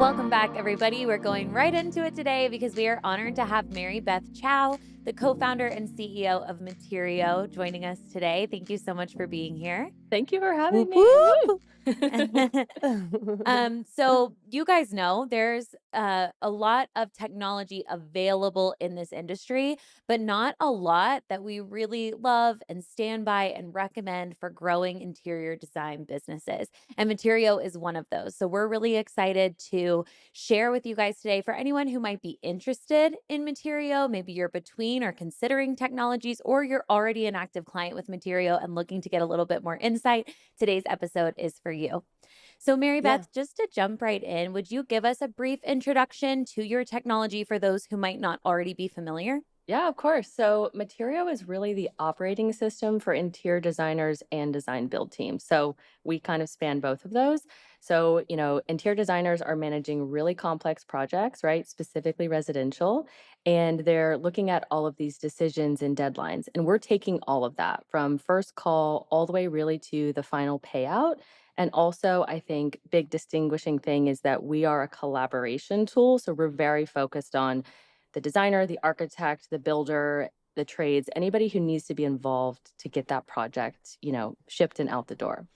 Welcome back, everybody. We're going right into it today because we are honored to have Mary Beth Chau, the co-founder and CEO of Materio, joining us today. Thank you so much for being here. Thank you for having Whoop, me. whoop. So you guys know there's a lot of technology available in this industry, but not a lot that we really love and stand by and recommend for growing interior design businesses. And Materio is one of those. So we're really excited to share with you guys today for anyone who might be interested in Materio. Maybe you're between or considering technologies, or you're already an active client with Materio and looking to get a little bit more insight. Today's episode is for you. So, Mary Yeah. Beth, just to jump right in, would you give us a brief introduction to your technology for those who might not already be familiar? Yeah, of course. So Materio is really the operating system for interior designers and design build teams. So we kind of span both of those. So, interior designers are managing really complex projects, right? Specifically residential. And they're looking at all of these decisions and deadlines. And we're taking all of that from first call all the way really to the final payout. And also, I think big distinguishing thing is that we are a collaboration tool. So we're very focused on the designer, the architect, the builder, the trades, anybody who needs to be involved to get that project, shipped and out the door.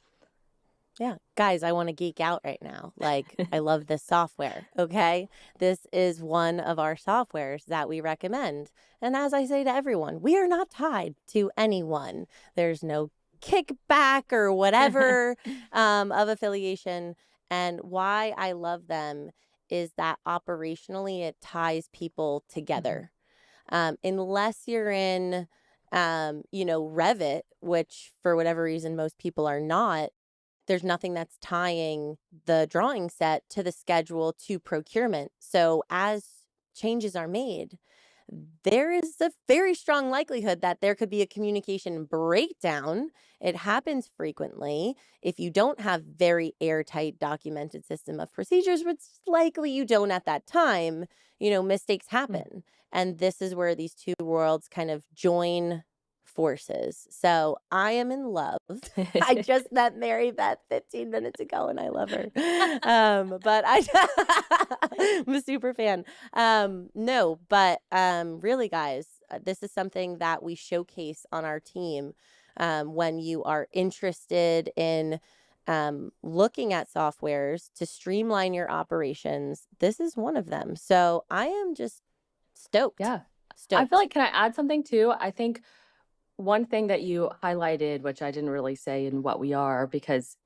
Yeah. Guys, I want to geek out right now. Like, I love this software. Okay. This is one of our softwares that we recommend. And as I say to everyone, we are not tied to anyone. There's no kickback or whatever of affiliation. And why I love them is that operationally it ties people together. Unless you're in, Revit, which for whatever reason most people are not, there's nothing that's tying the drawing set to the schedule to procurement. So as changes are made, there is a very strong likelihood that there could be a communication breakdown. It happens frequently. If you don't have very airtight documented system of procedures, which likely you don't at that time, mistakes happen. And this is where these two worlds kind of join forces. So I am in love. I just met Mary Beth 15 minutes ago and I love her. But I'm a super fan. No, but really, guys, this is something that we showcase on our team when you are interested in looking at softwares to streamline your operations. This is one of them. So I am just stoked. Yeah. Stoked. I feel like, can I add something too? I think one thing that you highlighted, which I didn't really say in what we are, because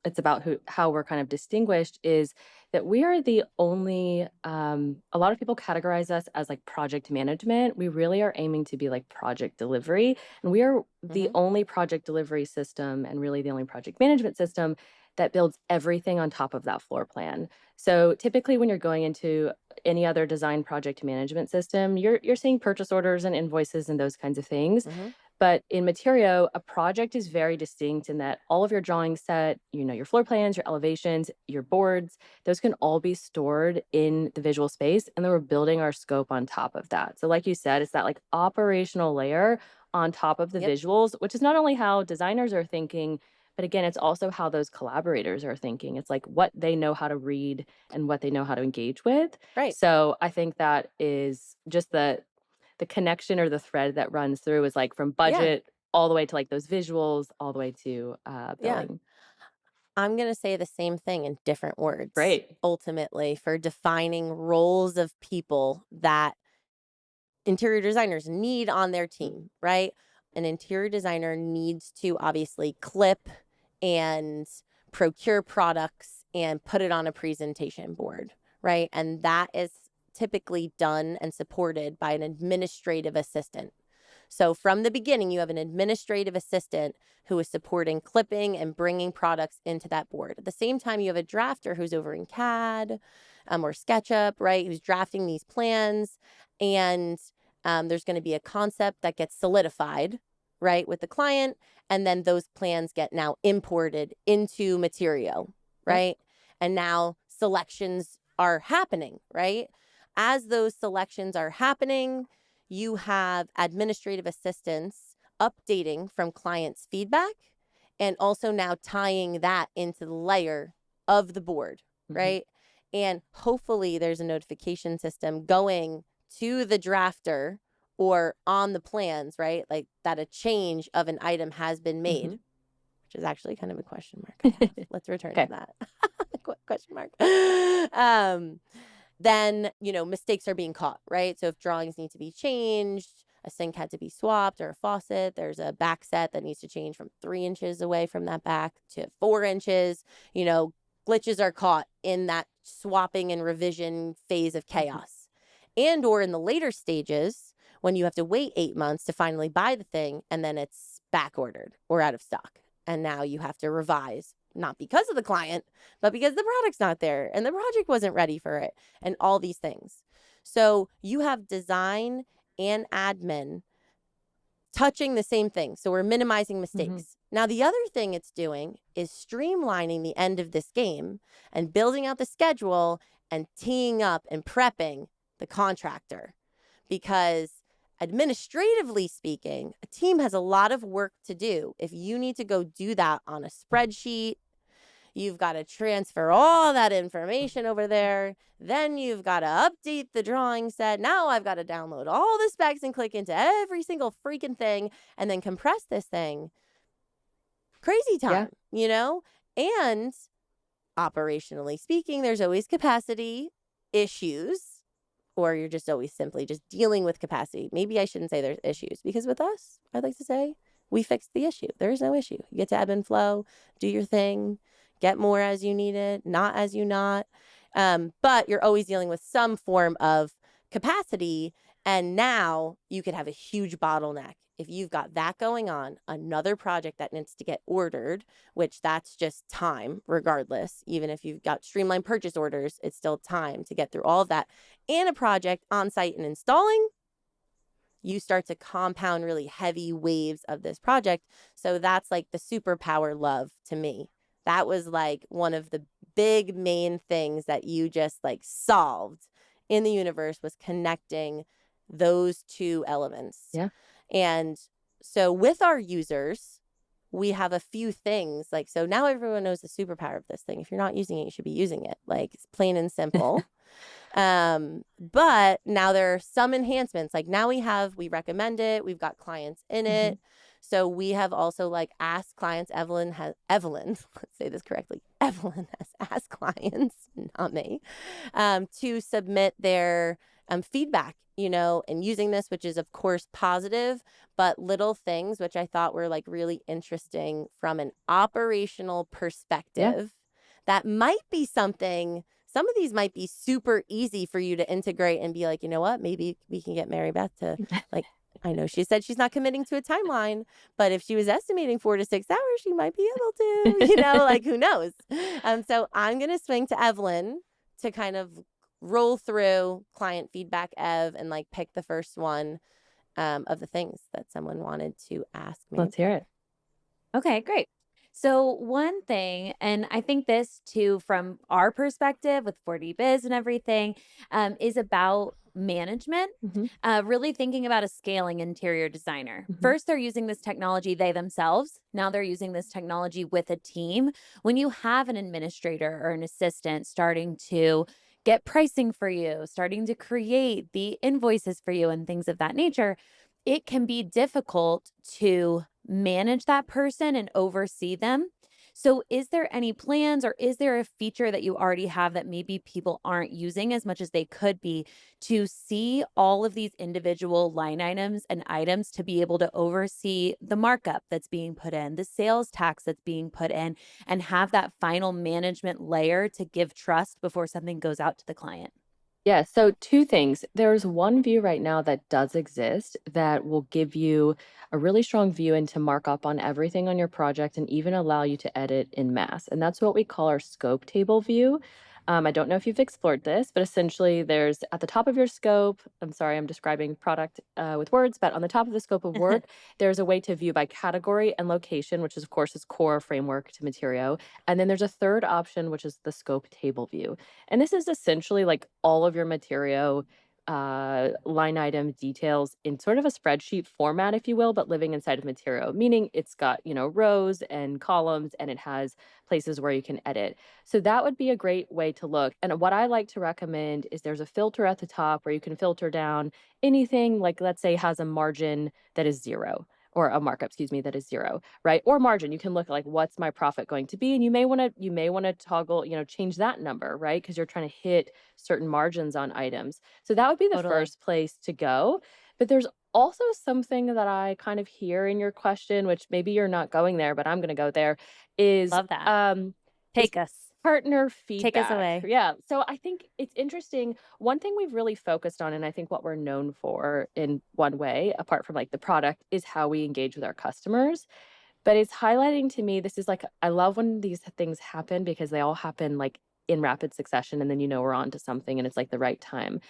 it's about how we're kind of distinguished, is that we are the only a lot of people categorize us as like project management. We really are aiming to be like project delivery, and we are the only project delivery system and really the only project management system that builds everything on top of that floor plan. So typically when you're going into any other design project management system, you're seeing purchase orders and invoices and those kinds of things. But in Materio, a project is very distinct in that all of your drawings set, your floor plans, your elevations, your boards, those can all be stored in the visual space. And then we're building our scope on top of that. So like you said, it's that like operational layer on top of the visuals, which is not only how designers are thinking, but again, it's also how those collaborators are thinking. It's like what they know how to read and what they know how to engage with. Right. So I think that is just the connection or the thread that runs through is like from budget all the way to like those visuals, all the way to billing. I'm going to say the same thing in different words. Great. Ultimately, for defining roles of people that interior designers need on their team, right? An interior designer needs to obviously clip and procure products and put it on a presentation board, right? And that is typically done and supported by an administrative assistant. So from the beginning, you have an administrative assistant who is supporting clipping and bringing products into that board. At the same time, you have a drafter who's over in CAD or SketchUp, right? Who's drafting these plans. And there's going to be a concept that gets solidified, right, with the client. And then those plans get now imported into Materio, right? And now selections are happening, right? As those selections are happening, you have administrative assistants updating from clients' feedback and also now tying that into the layer of the board, right? And hopefully there's a notification system going to the drafter or on the plans, right? Like that a change of an item has been made, which is actually kind of a question mark I have. Let's return to Okay. that. Question mark. Then, mistakes are being caught, right? So if drawings need to be changed, a sink had to be swapped or a faucet, there's a back set that needs to change from 3 inches away from that back to 4 inches, glitches are caught in that swapping and revision phase of chaos. And or in the later stages, when you have to wait 8 months to finally buy the thing and then it's back ordered or out of stock. And now you have to revise, not because of the client, but because the product's not there and the project wasn't ready for it and all these things. So you have design and admin touching the same thing. So we're minimizing mistakes. Now, the other thing it's doing is streamlining the end of this game and building out the schedule and teeing up and prepping the contractor. Because administratively speaking, a team has a lot of work to do. If you need to go do that on a spreadsheet, you've got to transfer all that information over there. Then you've got to update the drawing set. Now I've got to download all the specs and click into every single freaking thing and then compress this thing. Crazy time, And operationally speaking, there's always capacity issues, or you're just always simply just dealing with capacity. Maybe I shouldn't say there's issues, because with us, I'd like to say we fixed the issue. There is no issue. You get to ebb and flow, do your thing, get more as you need it, not as you not. But you're always dealing with some form of capacity. And now you could have a huge bottleneck. If you've got that going on, another project that needs to get ordered, which that's just time regardless. Even if you've got streamlined purchase orders, it's still time to get through all of that. And a project on site and installing, you start to compound really heavy waves of this project. So that's like the superpower love to me. That was like one of the big main things that you just like solved in the universe, was connecting those two elements. Yeah. And so with our users, we have a few things like, so now everyone knows the superpower of this thing. If you're not using it, you should be using it. Like, it's plain and simple. But now there are some enhancements. Like now we recommend it. We've got clients in it. So we have also like asked clients, Evelyn, let's say this correctly. Evelyn has asked clients, not me, to submit their feedback, and using this, which is of course positive, but little things, which I thought were like really interesting from an operational perspective, that might be something. Some of these might be super easy for you to integrate and be like, you know what, maybe we can get Mary Beth to like, I know she said she's not committing to a timeline, but if she was estimating 4 to 6 hours, she might be able to, like who knows? So I'm going to swing to Evelyn to kind of roll through client feedback, and like pick the first one of the things that someone wanted to ask me. Let's hear it. Okay, great. So one thing, and I think this too, from our perspective with 4D Biz and everything, is about management, really thinking about a scaling interior designer. First, they're using this technology they themselves. Now they're using this technology with a team. When you have an administrator or an assistant starting to get pricing for you, starting to create the invoices for you and things of that nature, it can be difficult to manage that person and oversee them. So, is there any plans, or is there a feature that you already have that maybe people aren't using as much as they could be, to see all of these individual line items and items, to be able to oversee the markup that's being put in, the sales tax that's being put in, and have that final management layer to give trust before something goes out to the client? Yeah, so two things. There's one view right now that does exist that will give you a really strong view into markup on everything on your project and even allow you to edit in mass. And that's what we call our scope table view. I don't know if you've explored this, but essentially there's at the top of your scope, I'm sorry, I'm describing product with words, but on the top of the scope of work, there's a way to view by category and location, which is, of course, is core framework to Materio. And then there's a third option, which is the scope table view. And this is essentially like all of your Materio line item details in sort of a spreadsheet format, if you will, but living inside of Materio, meaning it's got, rows and columns and it has places where you can edit. So that would be a great way to look. And what I like to recommend is there's a filter at the top where you can filter down anything like, let's say, has a margin that is 0 or a markup, excuse me, that is 0, right? Or margin. You can look like what's my profit going to be, and you may want to toggle, change that number, right? Because you're trying to hit certain margins on items. So that would be the Totally. first place to go. But there's also something that I kind of hear in your question, which maybe you're not going there, but I'm going to go there, is Love that. is Take us. partner Take us feedback. away. Yeah. So I think it's interesting. One thing we've really focused on, and I think what we're known for in one way, apart from like the product, is how we engage with our customers. But it's highlighting to me, this is like, I love when these things happen because they all happen like in rapid succession. And then, we're on to something and it's like the right time.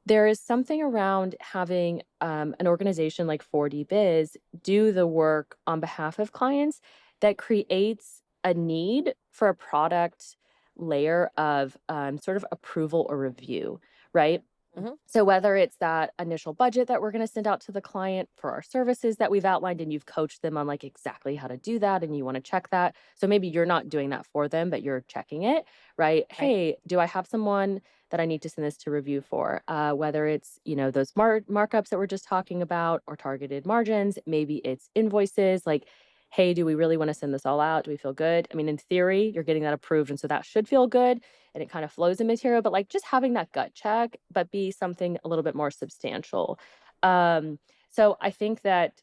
There is something around having an organization like 4D Biz do the work on behalf of clients that creates a need for a product layer of sort of approval or review, right? Mhm. So whether it's that initial budget that we're going to send out to the client for our services that we've outlined and you've coached them on like exactly how to do that and you want to check that. So maybe you're not doing that for them, but you're checking it, right? Right. Hey, do I have someone that I need to send this to review for? Whether it's, those markups that we're just talking about or targeted margins, maybe it's invoices like, hey, do we really want to send this all out? Do we feel good? I mean, in theory, you're getting that approved. And so that should feel good and it kind of flows in Material, but like just having that gut check, but be something a little bit more substantial. So I think that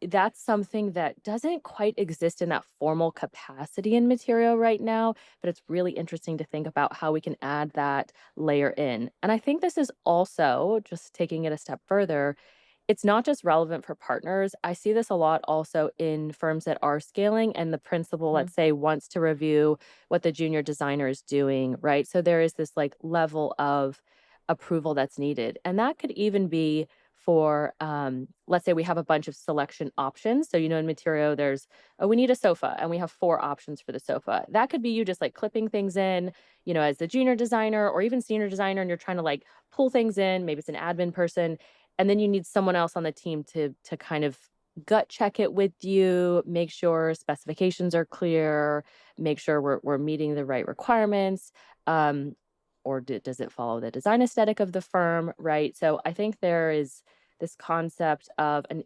that's something that doesn't quite exist in that formal capacity in Material right now, but it's really interesting to think about how we can add that layer in. And I think this is also just taking it a step further. It's not just relevant for partners. I see this a lot also in firms that are scaling and the principal, Mhm. let's say, wants to review what the junior designer is doing, right? So there is this like level of approval that's needed. And that could even be for, let's say we have a bunch of selection options. So, in Materio, there's, oh, we need a sofa and we have 4 options for the sofa. That could be you just like clipping things in, as the junior designer or even senior designer, and you're trying to like pull things in. Maybe it's an admin person and then you need someone else on the team to kind of gut check it with you, make sure specifications are clear, make sure we're meeting the right requirements, um, or does it follow the design aesthetic of the firm, right? So I think there is this concept of an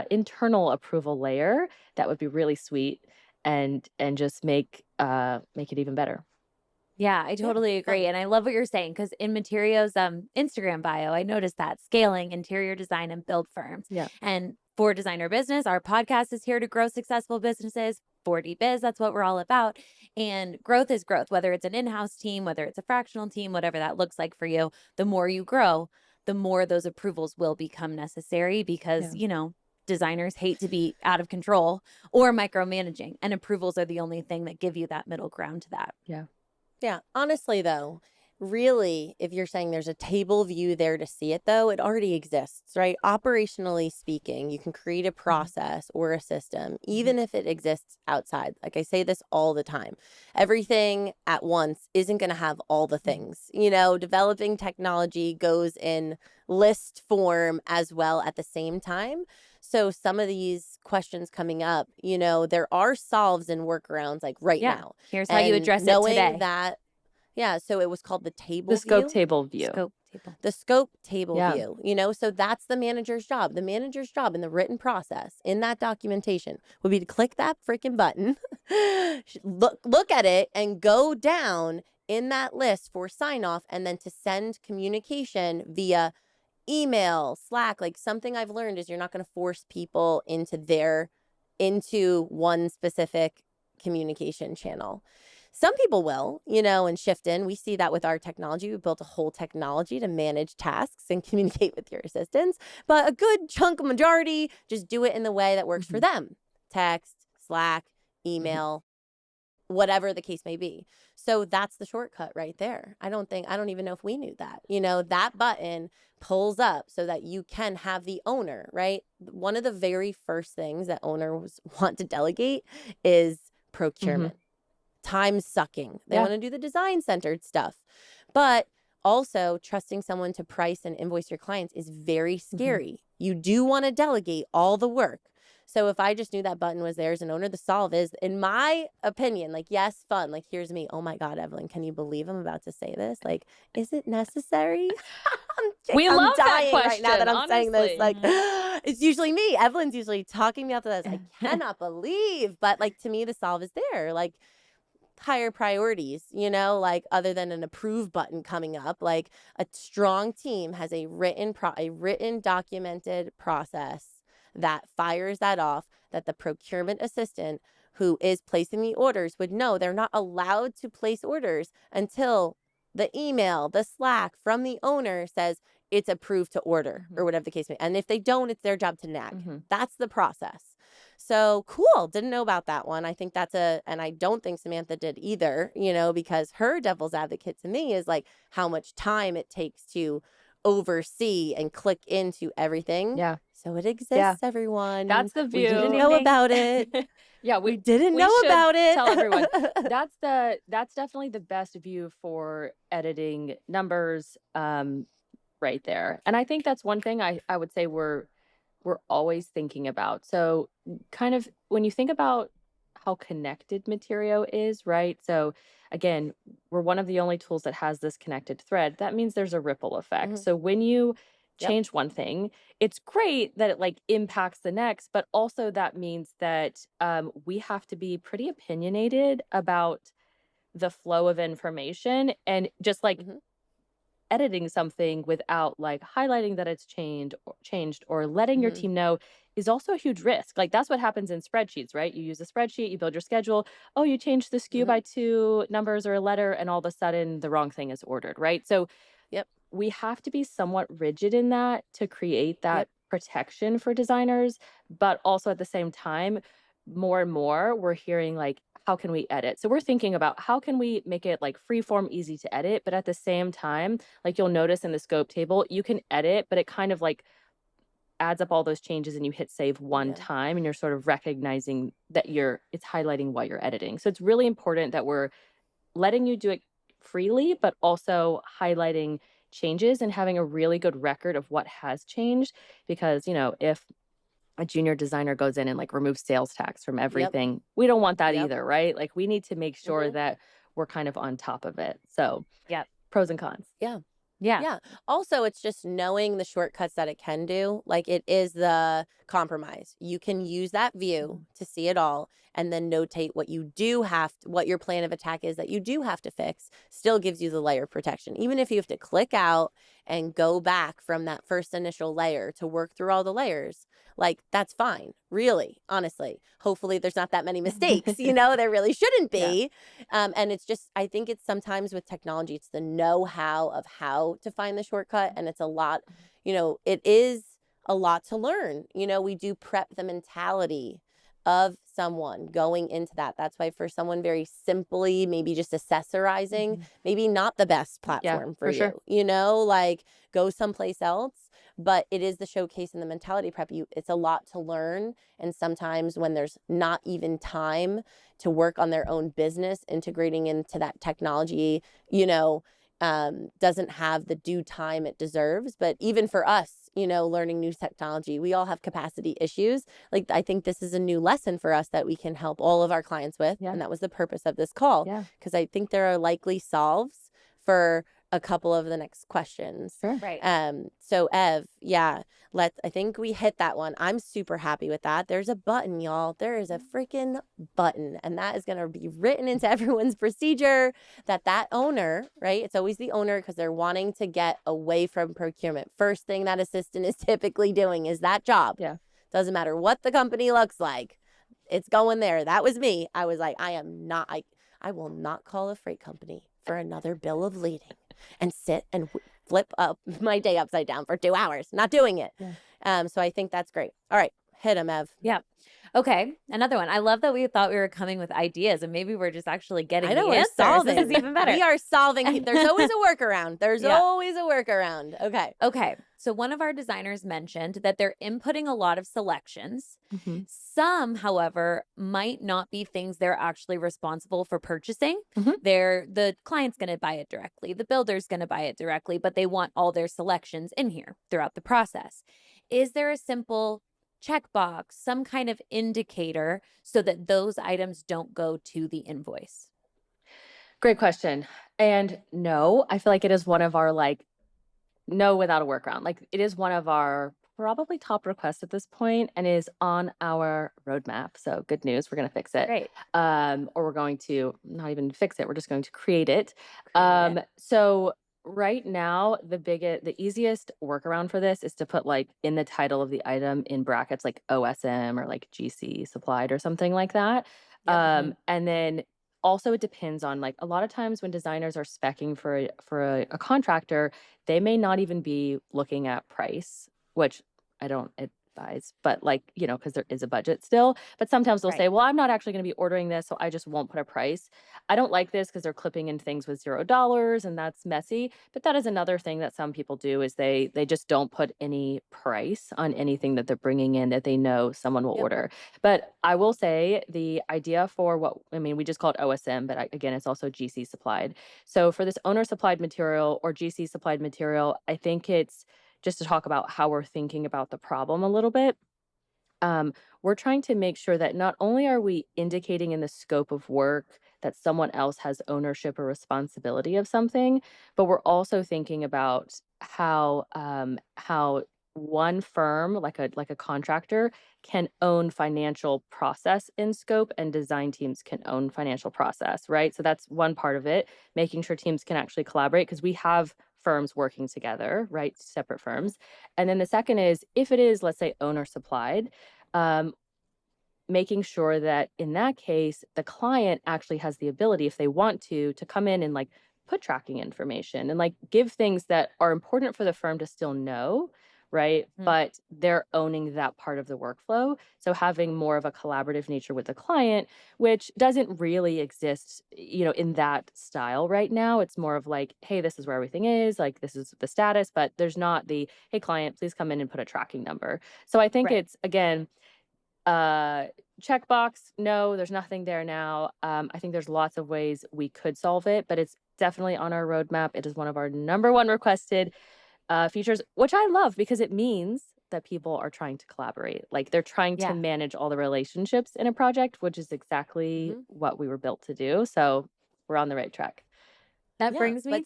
internal approval layer that would be really sweet and just make it even better. Yeah, I Yeah. totally agree, and I love what you're saying because in Materio's, Instagram bio, I noticed that scaling interior design and build firms. Yeah. And for Designer Business, our podcast is here to grow successful businesses. 40 Biz, that's what we're all about. And growth is growth, whether it's an in-house team, whether it's a fractional team, whatever that looks like for you. The more you grow, the more those approvals will become necessary because, Yeah. designers hate to be out of control or micromanaging, and approvals are the only thing that give you that middle ground to that. Yeah. Yeah, honestly though, really, if you're saying there's a table view there to see it though, it already exists, right? Operationally speaking, you can create a Mhm. process or a system, Mhm. even if it exists outside. Like I say this all the time. Everything at once isn't going to have all the Mhm. things. Developing technology goes in list form as well at the same time. So some of these questions coming up, there are solves and workarounds like right Yeah. now. Here's how you And address it knowing today. that, yeah, so it was called the The table scope view, table view. Scope table. the scope table Yeah. view, so that's the manager's job. The manager's job in the written process, in that documentation, would be to click that freaking button, look at it, and go down in that list for sign off, and then to send communication via email, Slack. Like, something I've learned is you're not going to force people into one specific communication channel. Some people will, and shift in. We see that with our technology. We built a whole technology to manage tasks and communicate with your assistants. But a good chunk, majority, just do it in the way that works for Mhm. them. Text, Slack, Mhm. email, whatever the case may be. So that's the shortcut right there. I don't even know if we knew that. That button pulls up so that you can have the owner, right? One of the very first things that owners want to delegate is Mhm. procurement. Time sucking. They Yeah. want to do the design centered stuff. But Also, trusting someone to price and invoice your clients is very Mhm. scary. You do want to delegate all the work. So if I just knew that button was there as an owner, the solve is, in my opinion, like, yes, fun. Like, here's me. Oh my God, Evelyn, can you believe I'm about to say this? Like, is it necessary? We I'm love that dying right now that question, I'm saying this. honestly. Like, Mhm. it's usually me. Evelyn's usually talking me up to this. I cannot believe. But like, to me, the solve is there. Like, higher priorities, like other than an approve button coming up, like a strong team has a written documented process that fires that off, that the procurement assistant who is placing the orders would know they're not allowed to place orders until the email, the Slack from the owner says it's approved to order Mhm. or whatever the case may be. And if they don't, it's their job to nag. Mhm. That's the process. So cool. Didn't know about that one. I think and I don't think Samantha did either, because her devil's advocate to me is like how much time it takes to oversee and click into everything. Yeah. So it Yeah. exists, everyone. That's the We didn't view. know about it. Yeah, We didn't we know should about it. tell everyone. That's definitely the best view for editing numbers, right there. And I think that's one thing I would say we're always thinking about. So kind of when you think about how connected Materio is, right? So again, we're one of the only tools that has this connected thread. That means there's a ripple effect. Mhm. So when you Yep. change one thing, it's great that it like impacts the next, but also that means that we have to be pretty opinionated about the flow of information and just like Mhm. editing something without like highlighting that it's changed or letting your Mhm. team know is also a huge risk. Like that's what happens in spreadsheets, right? You use a spreadsheet, you build your schedule. Oh, you changed the SKU Mhm. by 2 numbers or a letter, and all of a sudden the wrong thing is ordered, right? So Yep. we have to be somewhat rigid in that to create that Yep. protection for designers, but also at the same time, more and more we're hearing like, how can we edit? So we're thinking about how can we make it like free form, easy to edit, but at the same time, like you'll notice in the scope table, you can edit, but it kind of like adds up all those changes and you hit save one Yeah. time and you're sort of recognizing that it's highlighting what you're editing. So it's really important that we're letting you do it freely, but also highlighting changes and having a really good record of what has changed. Because, if a junior designer goes in and like removes sales tax from Yep. everything, we don't want that Yep. either, right? Like we need to make sure Mhm. that we're kind of on top of it. So, Yep. pros and cons. Yeah. Yeah. Yeah. Also, it's just knowing the shortcuts that it can do. Like, it is the compromise. You can use that view Mhm. to see it all and then notate what what your plan of attack is that you do have to fix, still gives you the layer of protection. Even if you have to click out and go back from that first initial layer to work through all the layers, like, that's fine. Really, honestly. Hopefully, there's not that many mistakes, there really shouldn't Yeah. be. And it's just, I think it's sometimes with technology, it's the know how of how to find the shortcut. And it's a lot, it is a lot to learn. We do prep the mentality of someone going into that. That's why for someone very simply, maybe just accessorizing, Mhm. maybe not the best Yeah, platform for for sure. you, like go someplace else. But it is the showcase and the mentality prep. It's a lot to learn. And sometimes when there's not even time to work on their own business, integrating into that technology, doesn't have the due time it deserves. But even for us, learning new technology, we all have capacity issues. Like, I think this is a new lesson for us that we can help all of our clients with. Yeah. And that was the purpose of this call, Yeah. because I think there are likely solves for a couple of the next questions. Sure. Right. So Ev, yeah, I think we hit that one. I'm super happy with that. There's a button, y'all. There is a freaking button, and that is going to be written into everyone's procedure that owner, right? It's always the owner because they're wanting to get away from procurement. First thing that assistant is typically doing is that job. Yeah. Doesn't matter what the company looks like. It's going there. That was me. I was like, I will not call a freight company for another bill of lading and sit and flip up my day upside down for 2 hours. Not doing it. Yeah. So I think that's great. All right. Hit him, Ev. Yeah. Okay, another one. I love that we thought we were coming with ideas and maybe we're just actually I getting know the we're answers. This is solving. even better. We are solving. There's always a workaround. There's Yeah. always a workaround. Okay. Okay. So one of our designers mentioned that they're inputting a lot of selections. Mhm. Some, however, might not be things they're actually responsible for purchasing. Mhm. The client's going to buy it directly, the builder's going to buy it directly, but they want all their selections in here throughout the process. Is there a simple checkbox, some kind of indicator so that those items don't go to the invoice? Great question. And no, I feel like it is one of our like no without a workaround. Like it is one of our probably top requests at this point and is on our roadmap. So good news, we're going to fix it. Great. Or we're going to not even fix it. We're just going to create it. Create it. So right now, the easiest workaround for this is to put like in the title of the item in brackets, like OSM or like GC supplied or something like that. Yep. And then also it depends on like a lot of times when designers are specing for a contractor, they may not even be looking at price, which I don't advise, but like, because there is a budget still. But sometimes they'll say, Right. well, I'm not actually going to be ordering this, so I just won't put a price. I don't like this because they're clipping in things with $0 and that's messy. But that is another thing that some people do is they just don't put any price on anything that they're bringing in that they know someone will Yep. order. But I will say the idea for we just call it OSM, but again, it's also GC supplied. So for this owner supplied material or GC supplied material, I think it's just to talk about how we're thinking about the problem a little bit. Um, we're trying to make sure that not only are we indicating in the scope of work that someone else has ownership or responsibility of something, but we're also thinking about how one firm, like a contractor, can own financial process in scope, and design teams can own financial process, right? So that's one part of it, making sure teams can actually collaborate because we have firms working together, right? Separate firms. And then the second is if it is, let's say, owner supplied, um, making sure that in that case, the client actually has the ability, if they want to come in and like put tracking information and like give things that are important for the firm to still know, right? Mhm. But they're owning that part of the workflow. So having more of a collaborative nature with the client, which doesn't really exist, in that style right now. It's more of like, hey, this is where everything is, like this is the status, but there's not the, hey, client, please come in and put a tracking number. So I think Right. it's again, uh, checkbox, no, there's nothing there now. I think there's lots of ways we could solve it, but it's definitely on our roadmap. It is one of our number one requested features, which I love because it means that people are trying to collaborate. Like they're trying to Yeah. manage all the relationships in a project, which is exactly Hmm. what we were built to do. So we're on the right track. That Yeah. brings me to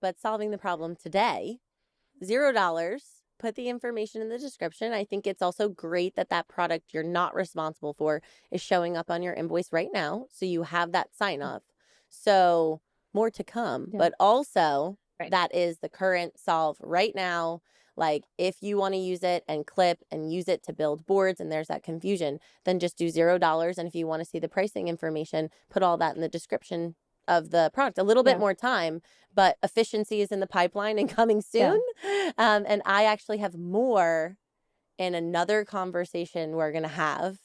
But solving the problem today, $0. Put the information in the description. I think it's also great that that product you're not responsible for is showing up on your invoice right now. So you have that sign Mm. off. So more to come. Yeah. But also, right. that is the current solve right now. Like if you want to use it and clip and use it to build boards and there's that confusion, then just do $0. And if you want to see the pricing information, put all that in the description of the product. A little bit Yeah. more time, but efficiency is in the pipeline and coming Yeah. soon. And I actually have more in another conversation we're going to have.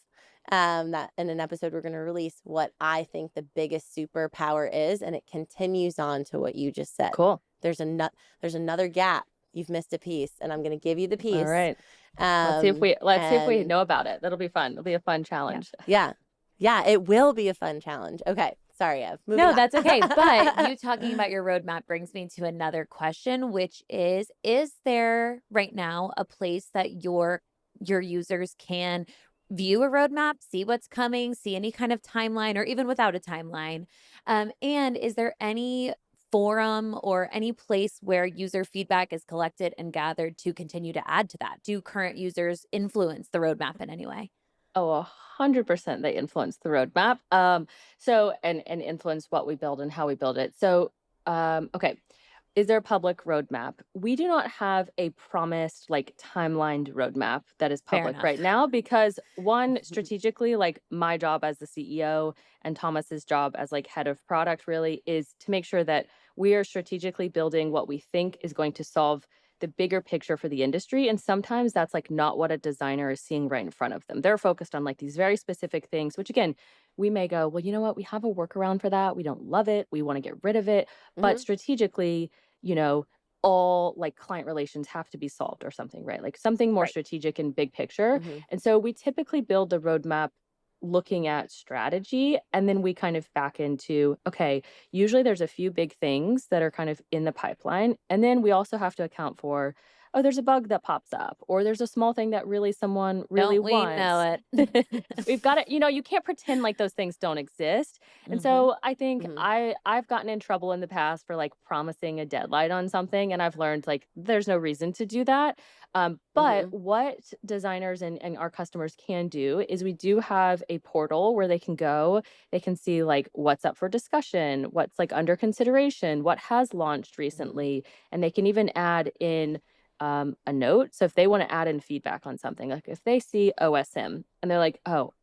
That in an episode we're going to release what I think the biggest superpower is, and it continues on to what you just said. Cool. There's another gap. You've missed a piece, and I'm going to give you the All piece. right. Let's see if we And know about it. That'll be fun. It'll be a fun Yeah. challenge. yeah, it will be a fun challenge. Okay, sorry, Ev. Moving No, on. that's okay. But you talking about your roadmap brings me to another question, which is there right now a place that your users can view a roadmap, see what's coming, see any kind of timeline, or even without a timeline? And is there any forum or any place where user feedback is collected and gathered to continue to add to that? Do current users influence the roadmap in any way? Oh, 100% they influence the roadmap. And influence what we build and how we build it. So, okay. Is there a public roadmap? We do not have a promised like timelined roadmap that is Fair public right enough. now because one, strategically, like my job as the CEO and Thomas's job as like head of product really is to make sure that we are strategically building what we think is going to solve the bigger picture for the industry. And sometimes that's like not what a designer is seeing right in front of them. They're focused on like these very specific things, which again, we may go, well, you know what? We have a workaround for that. We don't love it. We want to get rid of it. But Mhm. strategically, you know, all like client relations have to be solved or something, right? Like something more Right. strategic and big picture. Mhm. And so we typically build the roadmap looking at strategy, and then we kind of back into, okay, usually there's a few big things that are kind of in the pipeline, and then we also have to account for, oh, there's a bug that pops up, or there's a small thing that really someone really Don't we know wants. it? We've got to, you can't pretend like those things don't exist. And Mhm. so I think Mhm. I've gotten in trouble in the past for like promising a deadline on something, and I've learned like there's no reason to do that. But Mhm. what designers and our customers can do is we do have a portal where they can go, they can see like what's up for discussion, what's like under consideration, what has launched Mhm. recently, and they can even add in a note. So if they want to add in feedback on something, like if they see OSM and they're like, oh,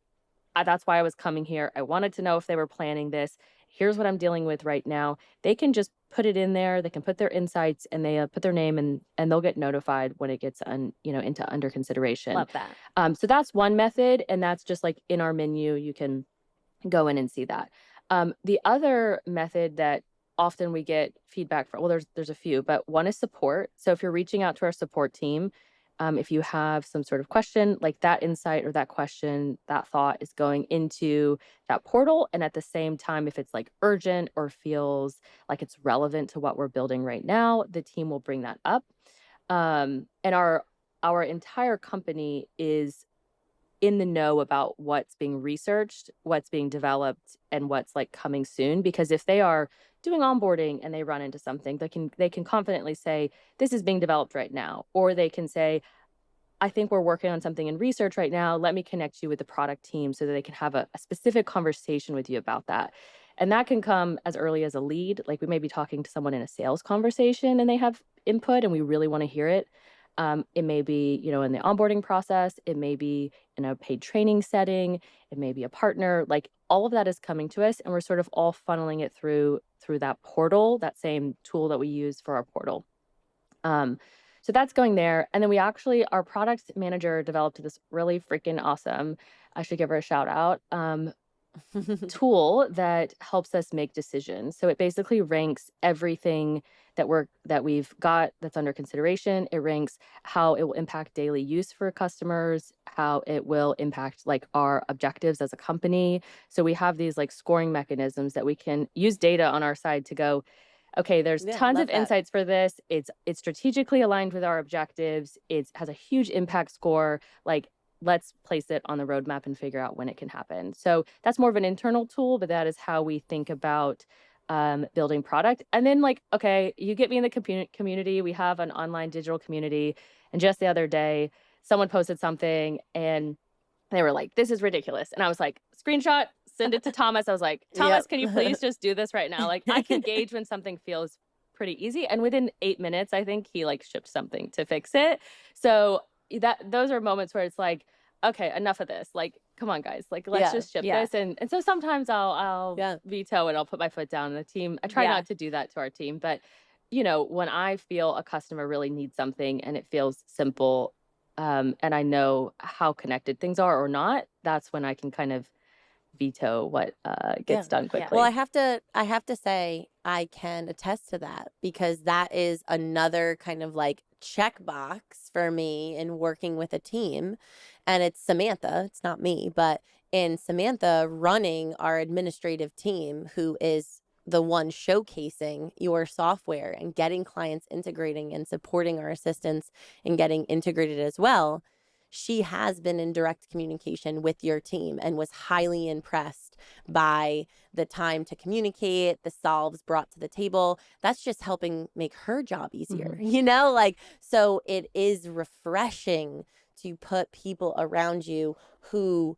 that's why I was coming here. I wanted to know if they were planning this. Here's what I'm dealing with right now. They can just put it in there. They can put their insights and they put their name and they'll get notified when it gets into under consideration. Love that. So that's one method, and that's just like in our menu. You can go in and see that. The other method that often we get feedback from, well, there's a few, but one is support. So if you're reaching out to our support team, if you have some sort of question, like that insight or that question, that thought is going into that portal. And at the same time, if it's like urgent or feels like it's relevant to what we're building right now, the team will bring that up. And our entire company is in the know about what's being researched, what's being developed, and what's like coming soon. Because if they are doing onboarding and they run into something, they can confidently say, this is being developed right now. Or they can say, I think we're working on something in research right now. Let me connect you with the product team so that they can have a specific conversation with you about that. And that can come as early as a lead. Like we may be talking to someone in a sales conversation and they have input and we really want to hear it. It may be, in the onboarding process. It may be in a paid training setting. It may be a partner. Like all of that is coming to us, and we're sort of all funneling it through that portal, that same tool that we use for our portal. Um, so that's going there. And then our product manager developed this really freaking awesome, I should give her a shout out, tool that helps us make decisions. So it basically ranks everything that we've got that's under consideration. It ranks how it will impact daily use for customers, how it will impact like our objectives as a company. So we have these like scoring mechanisms that we can use data on our side to go, okay, there's Yeah, tons of love that. insights for this. It's strategically aligned with our objectives. It has a huge impact score. Like, let's place it on the roadmap and figure out when it can happen. So that's more of an internal tool, but that is how we think about building product. And then, like, okay, you get me in the community. We have an online digital community, and just the other day, someone posted something and they were like, "This is ridiculous." And I was like, "Screenshot, send it to Thomas." I was like, "Thomas, Yep. can you please just do this right now?" Like, I can gauge when something feels pretty easy. And within 8 minutes, I think he like shipped something to fix it. So those are moments where it's like, okay, enough of this. Like, come on, guys. Like, let's Yeah. just ship Yeah. this. And so sometimes I'll Yeah. veto and I'll put my foot down. And the team, I try Yeah. not to do that to our team, but when I feel a customer really needs something and it feels simple, and I know how connected things are or not, that's when I can kind of veto what Yeah. gets done Yeah. Well, quickly. I have to say I can attest to that because that is another kind of like checkbox for me in working with a team. And it's Samantha, it's not me, but in Samantha running our administrative team who is the one showcasing your software and getting clients integrating and supporting our assistants and getting integrated as well. She has been in direct communication with your team and was highly impressed by the time to communicate, the solves brought to the table. That's just helping make her job easier, Mhm. like, so it is refreshing to put people around you who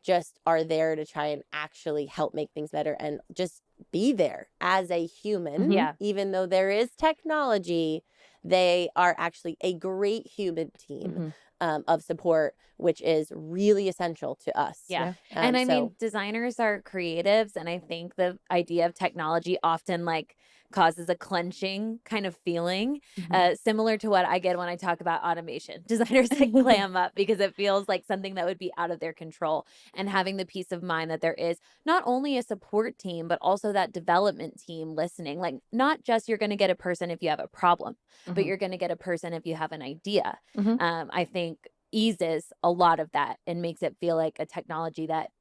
just are there to try and actually help make things better and just be there as a human. Mhm. Yeah. Even though there is technology, they are actually a great human team Mhm. of support, which is really essential to us. Yeah. Yeah. And I mean, So designers are creatives. And I think the idea of technology often like causes a clenching kind of feeling, Mhm. similar to what I get when I talk about automation. Designers like clam up because it feels like something that would be out of their control. And having the peace of mind that there is not only a support team, but also that development team listening. Like, not just you're going to get a person if you have a problem, but Mhm. you're going to get a person if you have an idea. Mhm. I think eases a lot of that and makes it feel like a technology that,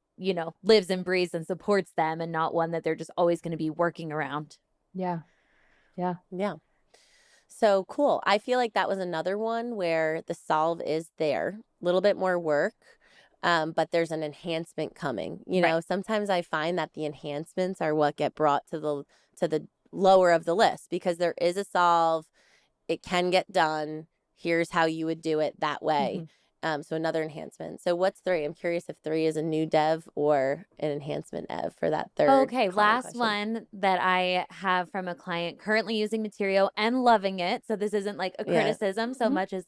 lives and breathes and supports them, and not one that they're just always going to be working around. Yeah. Yeah. Yeah. So cool. I feel like that was another one where the solve is there, a little bit more work, but there's an enhancement coming. Right. Sometimes I find that the enhancements are what get brought to the lower of the list because there is a solve. It can get done. Here's how you would do it that way. Mhm. So another enhancement. So what's three? I'm curious if three is a new dev or an enhancement ev for that third Okay, client last question. one that I have from a client currently using Materio and loving it. So this isn't like a Yeah. criticism so Mhm. much as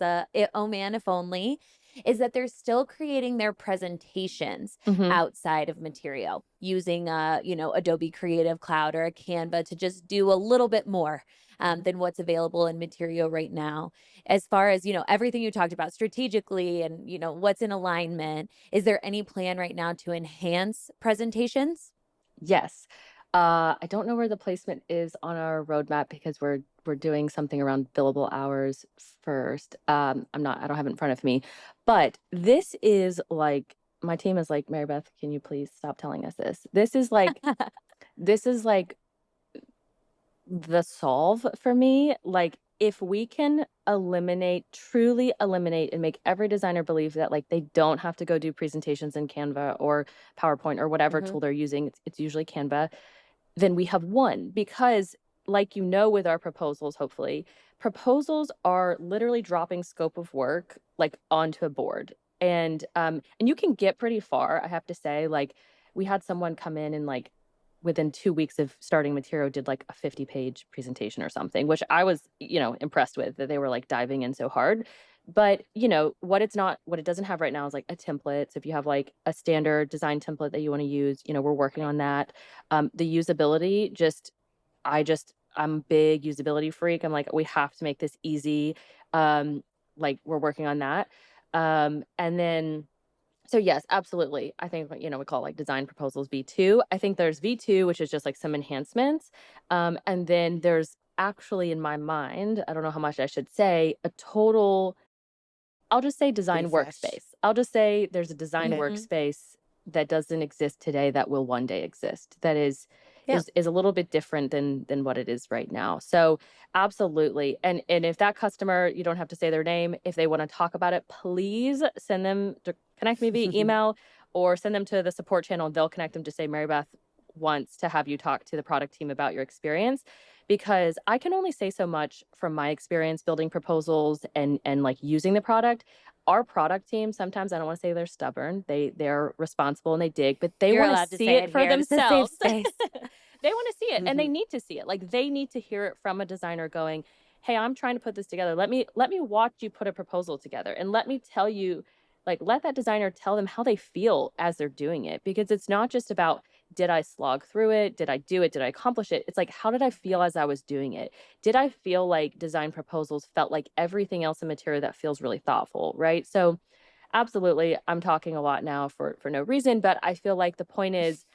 oh man, if only, is that they're still creating their presentations Mhm. outside of Materio using Adobe Creative Cloud or a Canva to just do a little bit more Mhm. than what's available in Materio right now. As far as, everything you talked about strategically and, what's in alignment, is there any plan right now to enhance presentations? Yes. I don't know where the placement is on our roadmap because we're doing something around billable hours first. I don't have it in front of me, but this is like my team is like, Mary Beth, can you please stop telling us this? This is like the solve for me. Like, if we can truly eliminate and make every designer believe that like they don't have to go do presentations in Canva or PowerPoint or whatever Hmm. tool they're using, it's usually Canva, then we have won because like with our proposals, hopefully, proposals are literally dropping scope of work like onto a board. And you can get pretty far, I have to say. Like, we had someone come in and like within 2 weeks of starting Material did like a 50-page presentation or something, which I was, impressed with, that they were like diving in so hard. But what it doesn't have right now is like a template. So if you have like a standard design template that you want to use, we're working on that. The usability, I'm a big usability freak. I'm like, we have to make this easy. Like, we're working on that. And then so yes, absolutely. I think, we call it like design proposals V2. I think there's V2, which is just like some enhancements. And then there's actually, in my mind, I don't know how much I should say, a total, I'll just say design Refresh. workspace. I'll just say there's a design Okay. Mhm. workspace that doesn't exist today that will one day exist. That is Yeah. is a little bit different than what it is right now. So absolutely. And if that customer, you don't have to say their name, if they want to talk about it, please send them to connect me via email or send them to the support channel. They'll connect them to say Mary Beth wants to have you talk to the product team about your experience, because I can only say so much from my experience building proposals and like using the product. Our product team, sometimes I don't want to say they're stubborn. They're responsible and they dig, but they You're want to allowed to see say it it for here. This is a safe themselves. space. They want to see it and they need to see it. Like, they need to hear it from a designer going, "Hey, I'm trying to put this together. Let me watch you put a proposal together and let me tell you, like, let that designer tell them how they feel as they're doing it, because it's not just about, did I slog through it? Did I do it? Did I accomplish it? It's like, how did I feel as I was doing it? Did I feel like design proposals felt like everything else in Material that feels really thoughtful, right?" So absolutely, I'm talking a lot now for no reason, but I feel like the point is,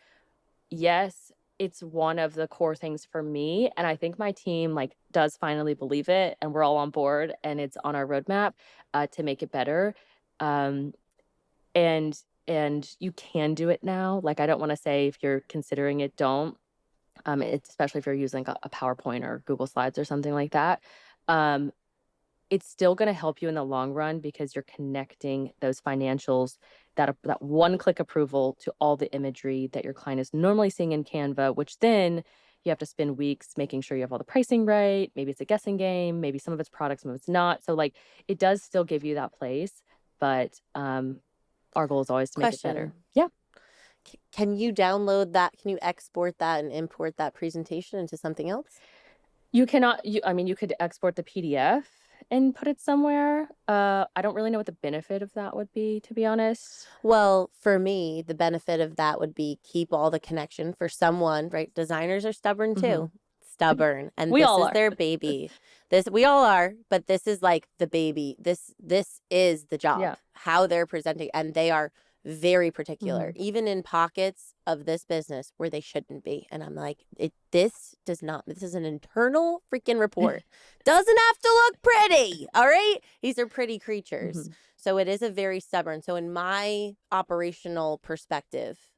yes, it's one of the core things for me, and I think my team like does finally believe it, and we're all on board, and it's on our roadmap to make it better. Um, and and you can do it now. Like, I don't want to say if you're considering it, don't. It's especially if you're using a PowerPoint or Google Slides or something like that. Um, it's still gonna help you in the long run because you're connecting those financials, that one-click approval, to all the imagery that your client is normally seeing in Canva, which then you have to spend weeks making sure you have all the pricing right. Maybe it's a guessing game, maybe some of it's product, some of it's not. So, like, it does still give you that place, but, our goal is always to make it better. Question. Yeah. Can you download that? Can you export that and import that presentation into something else? You cannot I mean, you could export the PDF and put it somewhere. I don't really know what the benefit of that would be, to be honest. Well, for me, the benefit of that would be keep all the connection for someone, right? Designers are stubborn Mhm. too. stubborn, and We this all is are. their baby. This we all are, but this is like the baby. This is the job. Yeah. How they're presenting, and they are very particular, Mhm. even in pockets of this business where they shouldn't be. And I'm like, this does not. This is an internal freaking report. Doesn't have to look pretty. All right, these are pretty creatures. Mhm. So it is a very stubborn. So in my operational perspective,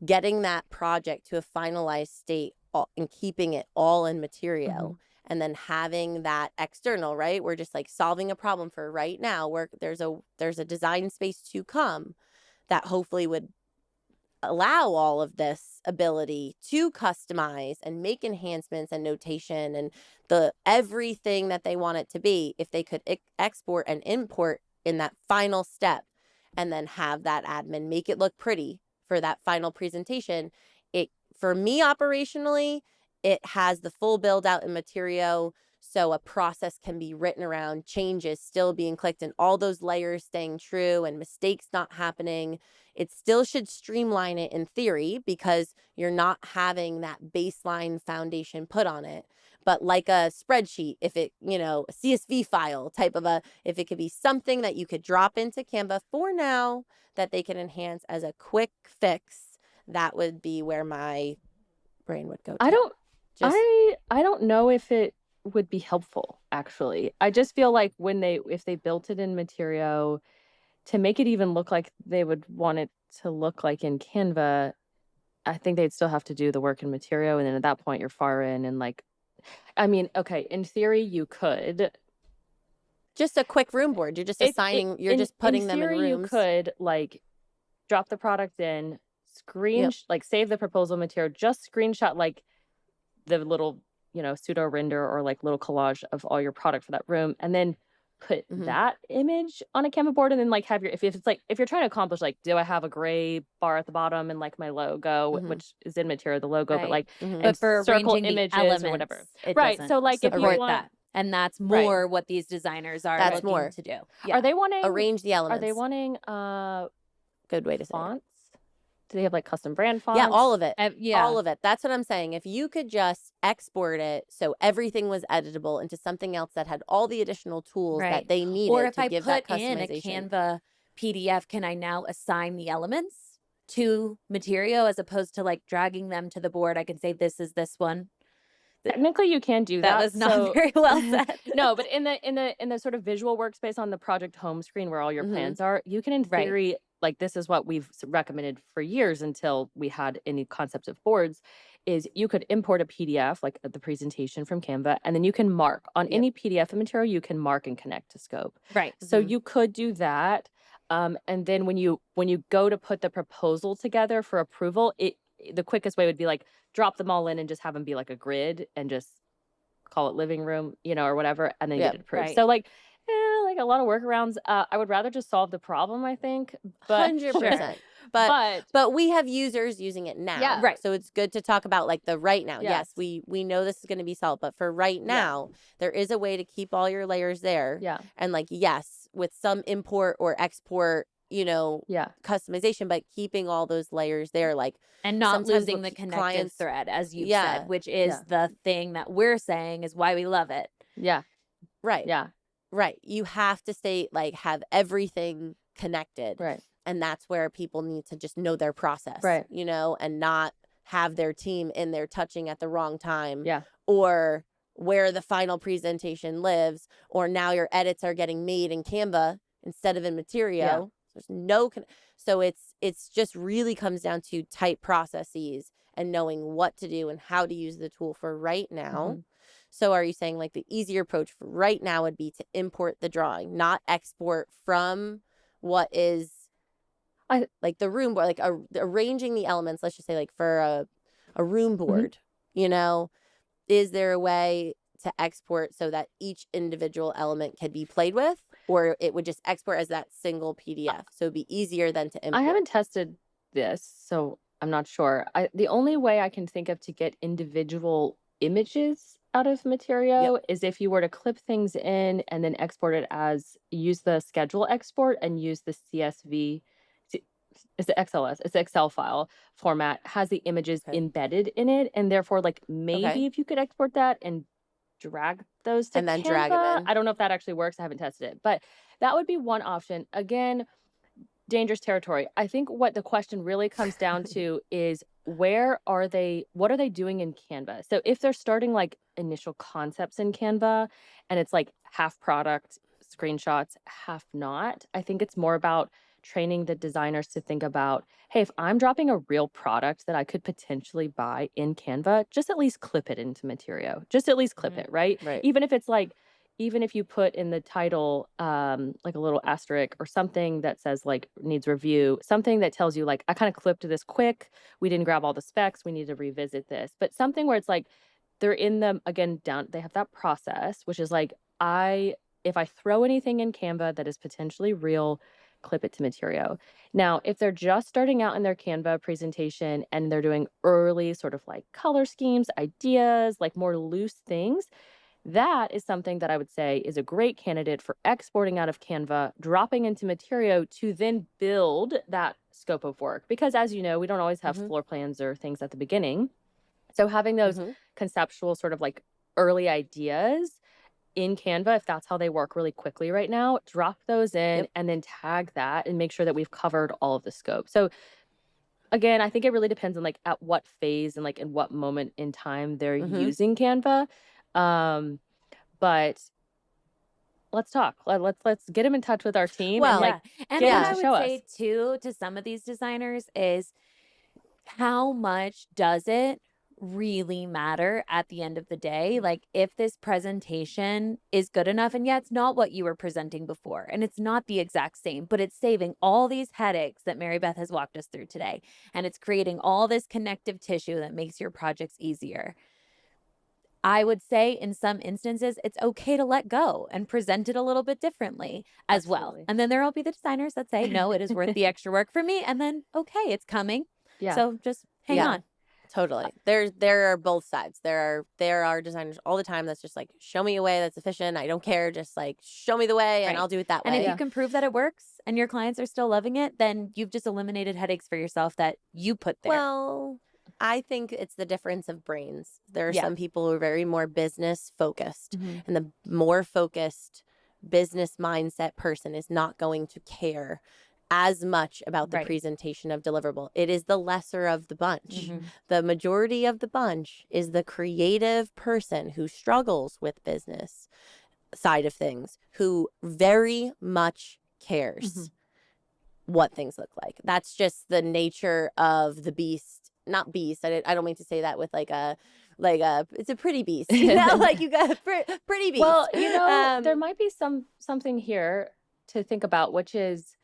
getting that project to a finalized state and keeping it all in Materio, and then having that external, right? We're just like solving a problem for right now where there's a design space to come that hopefully would allow all of this ability to customize and make enhancements and notation and the everything that they want it to be. If they could export and import in that final step and then have that admin make it look pretty for that final presentation, it for me operationally, it has the full build out in Materio, so a process can be written around changes still being clicked and all those layers staying true and mistakes not happening. It still should streamline it in theory because you're not having that baseline foundation put on it. But like a spreadsheet, if it, a CSV file type of if it could be something that you could drop into Canva for now that they can enhance as a quick fix, that would be where my brain would go I to. don't Just I don't know if it would be helpful, actually. I just feel like if they built it in Materio, to make it even look like they would want it to look like in Canva, I think they'd still have to do the work in Materio, and then at that point, you're far in and, like I mean, okay, in theory, you could. just a quick room board. You're just If it assigning, you're just in putting them in theory, you rooms. could, like, drop the product in, Yep. like, save the proposal material, just screenshot, like, the little, pseudo render or, like, little collage of all your product for that room, and then put Mm-hmm. that image on a Canva board, and then, like, have if it's, like if you're trying to accomplish, like, do I have a gray bar at the bottom and, like, my logo, Mm-hmm. which is in Material, the logo, but, Right. like Mm-hmm. and But for circle arranging the images or elements, whatever. it Right, so, doesn't like, if you support want that. And that's right. more what these designers are That's Right. looking more. to do. Are Yeah. they wanting Arrange the Are they elements. wanting, Good way to say it. fonts? Do they have, like, custom brand Yeah, fonts? all of it. Yeah. All of it. That's what I'm saying. If you could just export it so everything was editable into something else that had all the additional tools Right. that they Or needed if to I give that put in a customization. Canva PDF, can I now assign the elements to Materio as opposed to like dragging them to the board? I can say this is this one. Technically, you can do That that. was not So very well said. no, but in the sort of visual workspace on the project home screen where all your Mhm. plans are, you can in Right. theory, like this is what we've recommended for years until we had any concept of boards, is you could import a PDF, like the presentation from Canva, and then you can mark on Yep. any PDF material, you can mark and connect to scope. Right. So Mhm. you could do that. And then when you go to put the proposal together for approval, the quickest way would be like drop them all in and just have them be like a grid and just call it living room, or whatever, and then get Yep. it approved. Right. So like, like a lot of workarounds. I would rather just solve the problem, I think. But 100%. But But we have users using it now. Yeah. Right. So it's good to talk about like the right now. Yes, Yes. we know this is going to be solved, but for right now, there is a way to keep all your layers there. yeah, And like, yes, with some import or export, yeah, customization, but keeping all those layers there. Like And not sometimes losing what the connective clients, thread, as you've yeah, said, which is yeah, the thing that we're saying is why we love it. yeah, right, yeah, right. You have to stay like have everything connected. right, And that's where people need to just know their process, Right. And not have their team in there touching at the wrong time yeah, or where the final presentation lives, or now your edits are getting made in Canva instead of in Materio. Yeah. There's no, so it's just really comes down to tight processes and knowing what to do and how to use the tool for right now. Mhm. So are you saying like the easier approach for right now would be to import the drawing, not export from what is like the room board, like arranging the elements, let's just say like for a room board, is there a way to export so that each individual element can be played with, or it would just export as that single PDF? So it'd be easier than to import. I haven't tested this, so I'm not sure. The only way I can think of to get individual images out of Materio is if you were to clip things in and then export it use the schedule export and use the CSV. it's the XLS, it's the Excel file format, has the images Okay. embedded in it. And therefore, like Okay. maybe if you could export that and drag those to And then drag them Canva. in. I don't know if that actually works. I haven't tested it, but that would be one option. Again, dangerous territory. I think what the question really comes down to is what are they doing in Canva? So if they're starting like initial concepts in Canva and it's like half product screenshots, half not, I think it's more about training the designers to think about, hey, if I'm dropping a real product that I could potentially buy in Canva, just at least clip it into Materio. Just at least clip Mhm. it, right? Right. Even if it's like even if you put in the title, like a little asterisk or something that says like needs review, something that tells you like, I kind of clipped this quick. We didn't grab all the specs. We need to revisit this. But something where it's like they're in them again down, they have that process, which is like, if I throw anything in Canva that is potentially real, clip it to Materio. Now, if they're just starting out in their Canva presentation and they're doing early sort of like color schemes, ideas, like more loose things, that is something that I would say is a great candidate for exporting out of Canva, dropping into Materio to then build that scope of work. Because as you know, we don't always have Mm-hmm. floor plans or things at the beginning. So having those Mm-hmm. conceptual sort of like early ideas in Canva, if that's how they work really quickly right now, drop those in Yep. and then tag that and make sure that we've covered all of the scope. So again, I think it really depends on like at what phase and like in what moment in time they're Mm-hmm. using Canva. Um, but let's talk. Let's get him in touch with our team and Well, like Yeah. And get what him I to yeah. show would us. say too to some of these designers is how much does it really matter at the end of the day? Like, if this presentation is good enough, and yeah, it's not what you were presenting before, and it's not the exact same, but it's saving all these headaches that Mary Beth has walked us through today. And it's creating all this connective tissue that makes your projects easier. I would say in some instances, it's okay to let go and present it a little bit differently as well. Absolutely. And then there will be the designers that say, no, it is worth the extra work for me. And then, okay, it's coming. Yeah. So just hang Yeah. on. Totally. There are both sides. There are designers all the time that's just like, show me a way that's efficient. I don't care. Just like show me the way and Right. I'll do it that And if you way. Yeah. can prove that it works and your clients are still loving it, then you've just eliminated headaches for yourself that you put there. Well, I think it's the difference of brains. There are Yeah. some people who are very more business focused, Mhm. and the more focused business mindset person is not going to care as much about the Right. presentation of deliverable. It is the lesser of the bunch. Mhm. The majority of the bunch is the creative person who struggles with business side of things, who very much cares Mhm. what things look like. That's just the nature of the beast. Not beast. I don't mean to say that with it's a pretty beast. Like you got a pretty Well, beast. there might be something here to think about, which is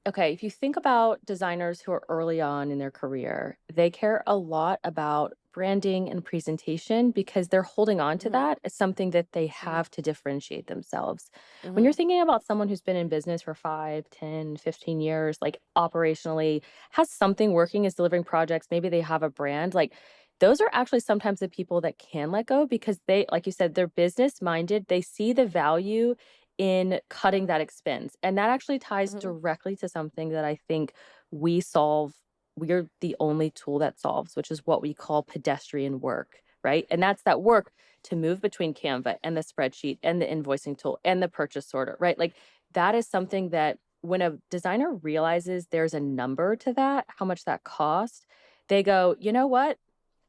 okay, if you think about designers who are early on in their career, they care a lot about branding and presentation because they're holding on to Mhm, that as something that they mhm, have to differentiate themselves. When you're mhm, thinking about someone who's been in business for 5, 10, 15 years, like operationally, has something working, is delivering projects, maybe they have a brand, like those are actually sometimes the people that can let go because they, like you said, they're business minded. They see the value in cutting that expense. And that actually ties mhm, directly to something that I think we solve. We're the only tool that solves, which is what we call pedestrian work, right? And that's that work to move between Canva and the spreadsheet and the invoicing tool and the purchase order, right? Like that is something that when a designer realizes there's a number to that, how much that costs, they go, you know what?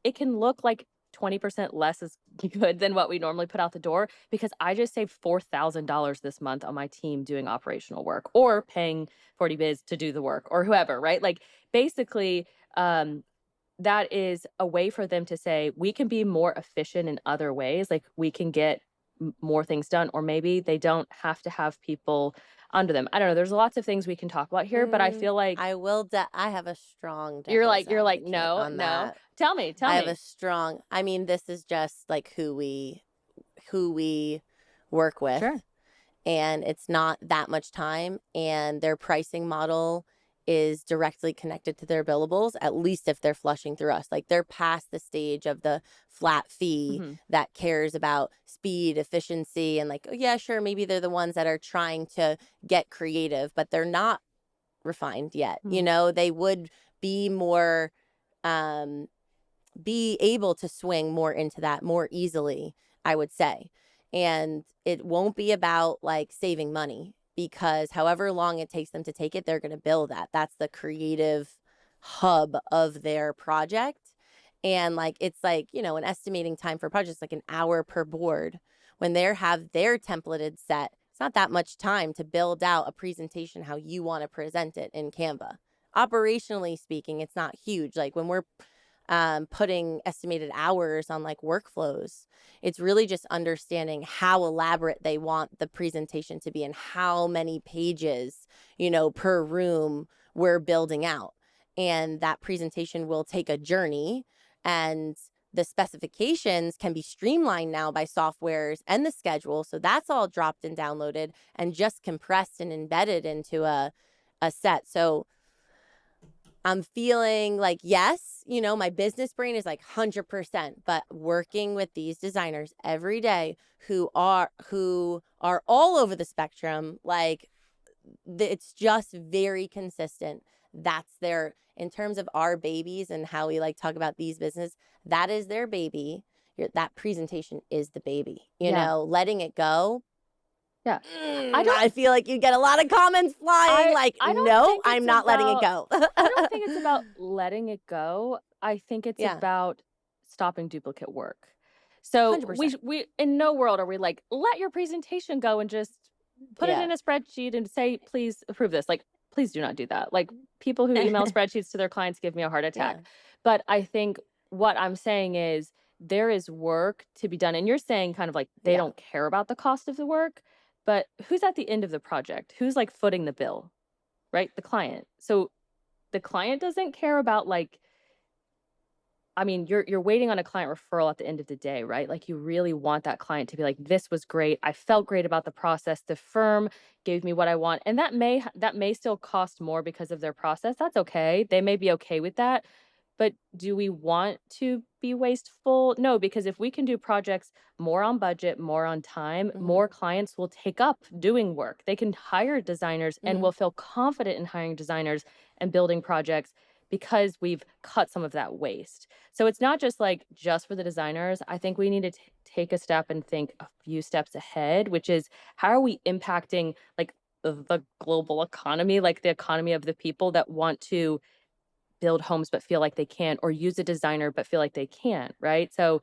It can look like 20% less is good than what we normally put out the door because I just saved $4,000 this month on my team doing operational work or paying 40 biz to do the work or whoever, right? Like basically, um, that is a way for them to say we can be more efficient in other ways. Like we can get more things done, or maybe they don't have to have people under them. I don't know. There's lots of things we can talk about here, but I feel like I have a strong devil's you're like, advocate no, on no. that. Tell I have a me. strong. I mean, this is just like who we work Sure. with, and it's not that much time, and their pricing model is directly connected to their billables, at least if they're flushing through us. Like they're past the stage of the flat fee Mhm. that cares about speed, efficiency, and like, oh, yeah, sure, maybe they're the ones that are trying to get creative, but they're not refined yet. Mm. They would be more, be able to swing more into that more easily, I would say. And it won't be about like saving money, because however long it takes them to take it, they're going to bill that. That's the creative hub of their project. And like, it's like, an estimating time for projects, like an hour per board. When they have their templated set, it's not that much time to build out a presentation how you want to present it in Canva. Operationally speaking, it's not huge. Like when we're putting estimated hours on like workflows, it's really just understanding how elaborate they want the presentation to be and how many pages, per room we're building out. And that presentation will take a journey, and the specifications can be streamlined now by softwares and the schedule. So that's all dropped and downloaded and just compressed and embedded into a set. So I'm feeling like, yes, my business brain is like 100%, but working with these designers every day who are all over the spectrum, like it's just very consistent. That's in terms of our babies and how we like talk about these business, that is their baby. That presentation is the baby, Yeah. letting it go. Yeah. I I feel like you get a lot of comments flying like, I don't no, think I'm it's not letting it about go. I don't think it's about letting it go. I think it's Yeah, about stopping duplicate work. So 100%. we in no world are we like, let your presentation go and just put it Yeah. in a spreadsheet and say, please approve this. Like, please do not do that. Like, people who email spreadsheets to their clients give me a heart Yeah. attack. But I think what I'm saying is there is work to be done. And you're saying kind of like they Yeah. don't care about the cost of the work, but who's at the end of the project? Who's like footing the bill? Right? The client. So the client doesn't care about like, I mean, you're waiting on a client referral at the end of the day, right? Like you really want that client to be like, this was great. I felt great about the process. The firm gave me what I want. And that may still cost more because of their process. That's okay. They may be okay with that. But do we want to be wasteful? No, because if we can do projects more on budget, more on time, Mm-hmm. more clients will take up doing work. They can hire designers and Mm-hmm. will feel confident in hiring designers and building projects because we've cut some of that waste. So it's not just like just for the designers. I think we need to take a step and think a few steps ahead, which is how are we impacting like the global economy, like the economy of the people that want to build homes but feel like they can't, or use a designer but feel like they can't, right? So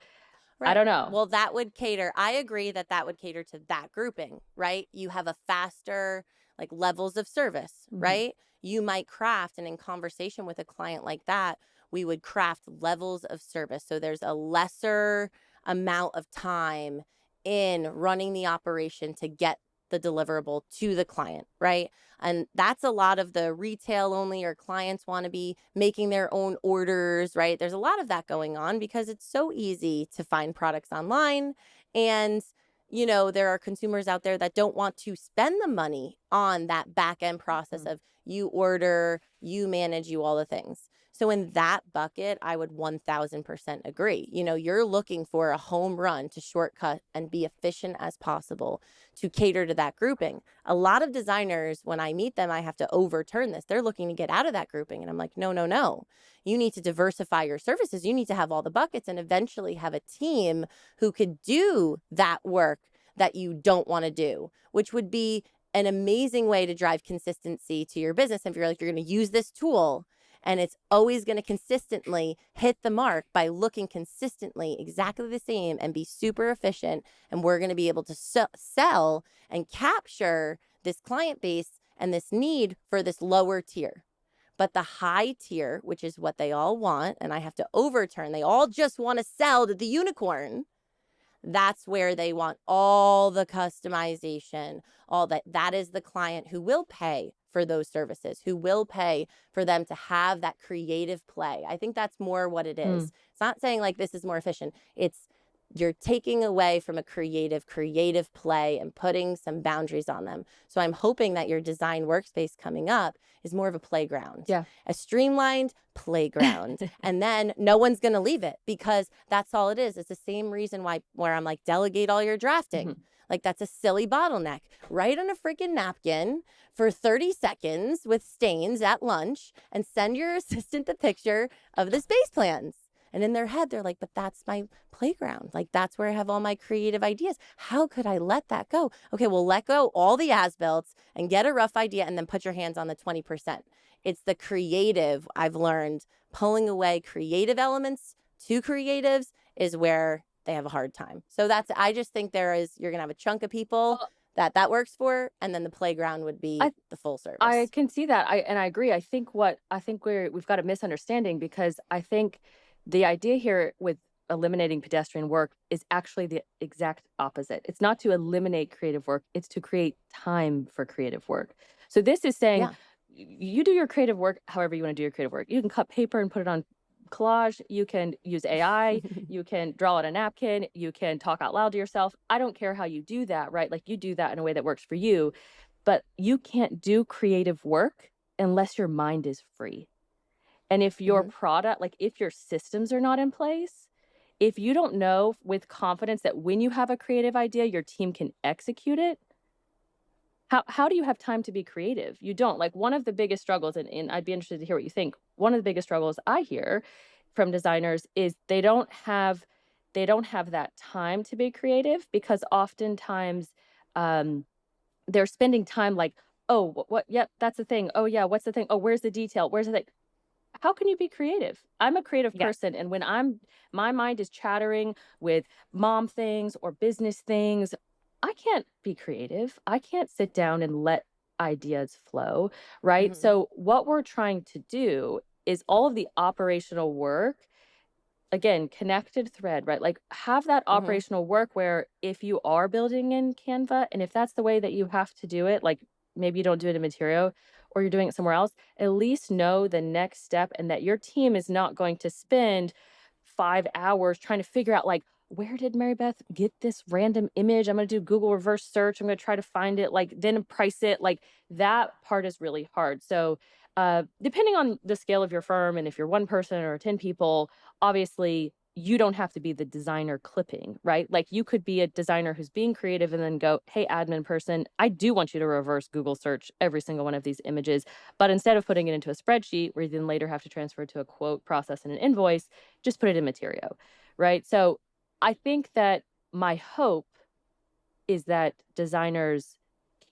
I Right. don't know. Well, that would cater. I agree that that would cater to that grouping, right? You have a faster, like levels of service, Mhm. right? You might craft, and in conversation with a client like that, we would craft levels of service. So there's a lesser amount of time in running the operation to get the deliverable to the client, right? And that's a lot of the retail only, or clients want to be making their own orders, right? There's a lot of that going on because it's so easy to find products online. And, there are consumers out there that don't want to spend the money on that back end process Mhm. of you order, you manage, you all the things. So in that bucket, I would 1000% agree. You're looking for a home run to shortcut and be efficient as possible to cater to that grouping. A lot of designers, when I meet them, I have to overturn this. They're looking to get out of that grouping. And I'm like, no, no, no. You need to diversify your services. You need to have all the buckets and eventually have a team who could do that work that you don't want to do, which would be an amazing way to drive consistency to your business. If you're like, you're going to use this tool and it's always going to consistently hit the mark by looking consistently exactly the same and be super efficient, and we're going to be able to sell and capture this client base and this need for this lower tier. But the high tier, which is what they all want, and I have to overturn, they all just want to sell to the unicorn. That's where they want all the customization, all that is the client who will pay for those services, who will pay for them to have that creative play. I think that's more what it is. Mm. It's not saying like this is more efficient. It's you're taking away from a creative play and putting some boundaries on them. So I'm hoping that your design workspace coming up is more of a playground, Yeah. a streamlined playground. And then no one's going to leave it because that's all it is. It's the same reason why where I'm like, delegate all your drafting. Mhm. Like, that's a silly bottleneck. Write on a freaking napkin for 30 seconds with stains at lunch and send your assistant the picture of the space plans. And in their head, they're like, but that's my playground. Like, that's where I have all my creative ideas. How could I let that go? Okay, well, let go all the as-built and get a rough idea and then put your hands on the 20%. It's the creative, I've learned, pulling away creative elements to creatives is where they have a hard time. So I just think you're going to have a chunk of people Well, that works for, and then the playground would be I the full I service. can see that. I agree. I think we've got a misunderstanding, because I think the idea here with eliminating pedestrian work is actually the exact opposite. It's not to eliminate creative work, it's to create time for creative work. So this is saying Yeah. you do your creative work however you want to do your creative work. You can cut paper and put it on collage, you can use AI, you can draw on a napkin, you can talk out loud to yourself. I don't care how you do that, right? Like, you do that in a way that works for you, but you can't do creative work unless your mind is free. And if your Mhm. product, like if your systems are not in place, if you don't know with confidence that when you have a creative idea, your team can execute it, how do you have time to be creative? You don't. Like, one of the biggest struggles, and I'd be interested to hear what you think. One of the biggest struggles I hear from designers is they don't have that time to be creative, because oftentimes um they're spending time like, "Oh, what yep, that's the thing. Oh, yeah, what's the thing? Oh, where's the detail? Where's the thing?" How can you be creative? I'm a creative Yeah. person, and when my mind is chattering with mom things or business things, I can't be creative. I can't sit down and let ideas flow, right? Mhm. So what we're trying to do is all of the operational work, again, connected thread, right? Like, have that Mhm. operational work where if you are building in Canva, and if that's the way that you have to do it, like maybe you don't do it in Materio or you're doing it somewhere else, at least know the next step, and that your team is not going to spend 5 hours trying to figure out, like, where did Mary Beth get this random image? I'm going to do Google reverse search. I'm going to try to find it, like, then price it. Like, that part is really hard. So, depending on the scale of your firm, and if you're one person or 10 people, obviously you don't have to be the designer clipping, right? Like, you could be a designer who's being creative and then go, "Hey, admin person, I do want you to reverse Google search every single one of these images. But instead of putting it into a spreadsheet where you then later have to transfer it to a quote process and an invoice, just put it in Materio," right? So I think that my hope is that designers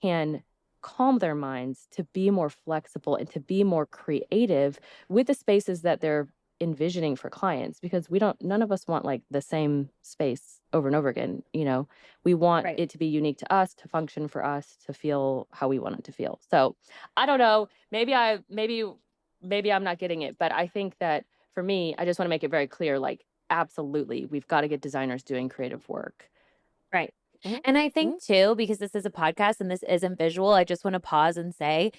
can calm their minds to be more flexible and to be more creative with the spaces that they're envisioning for clients, because none of us want like the same space over and over again. We want Right. it to be unique to us, to function for us, to feel how we want it to feel. So I don't know, maybe I'm not getting it, but I think that for me, I just want to make it very clear, like, absolutely we've got to get designers doing creative work. Right. Mhm. And I think Mhm. too, because this is a podcast and this isn't visual, I just want to pause and say,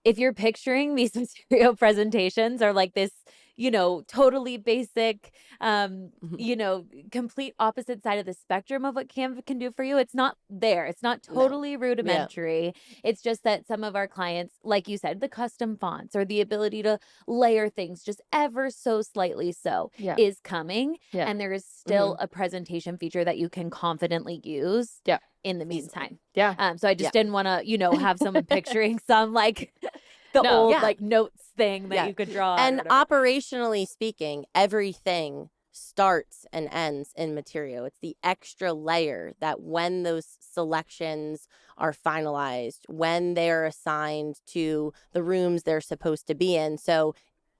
if you're picturing these material presentations are like this, totally basic, Mhm. complete opposite side of the spectrum of what Canva can do for you, it's not there. It's not No. totally Yeah. rudimentary. It's just that some of our clients, like you said, the custom fonts or the ability to layer things just ever so slightly so Yeah. is coming. Yeah. And there is still Mhm. a presentation feature that you can confidently use Yeah. in the Easily. meantime. Yeah. So I Yeah. just didn't want to, have someone picturing some like the No. old Yeah. like notes thing that Yeah. you could draw on or And whatever. operationally speaking, everything starts and ends in Materio. It's the extra layer that when those selections are finalized, when they're assigned to the rooms they're supposed to be in. So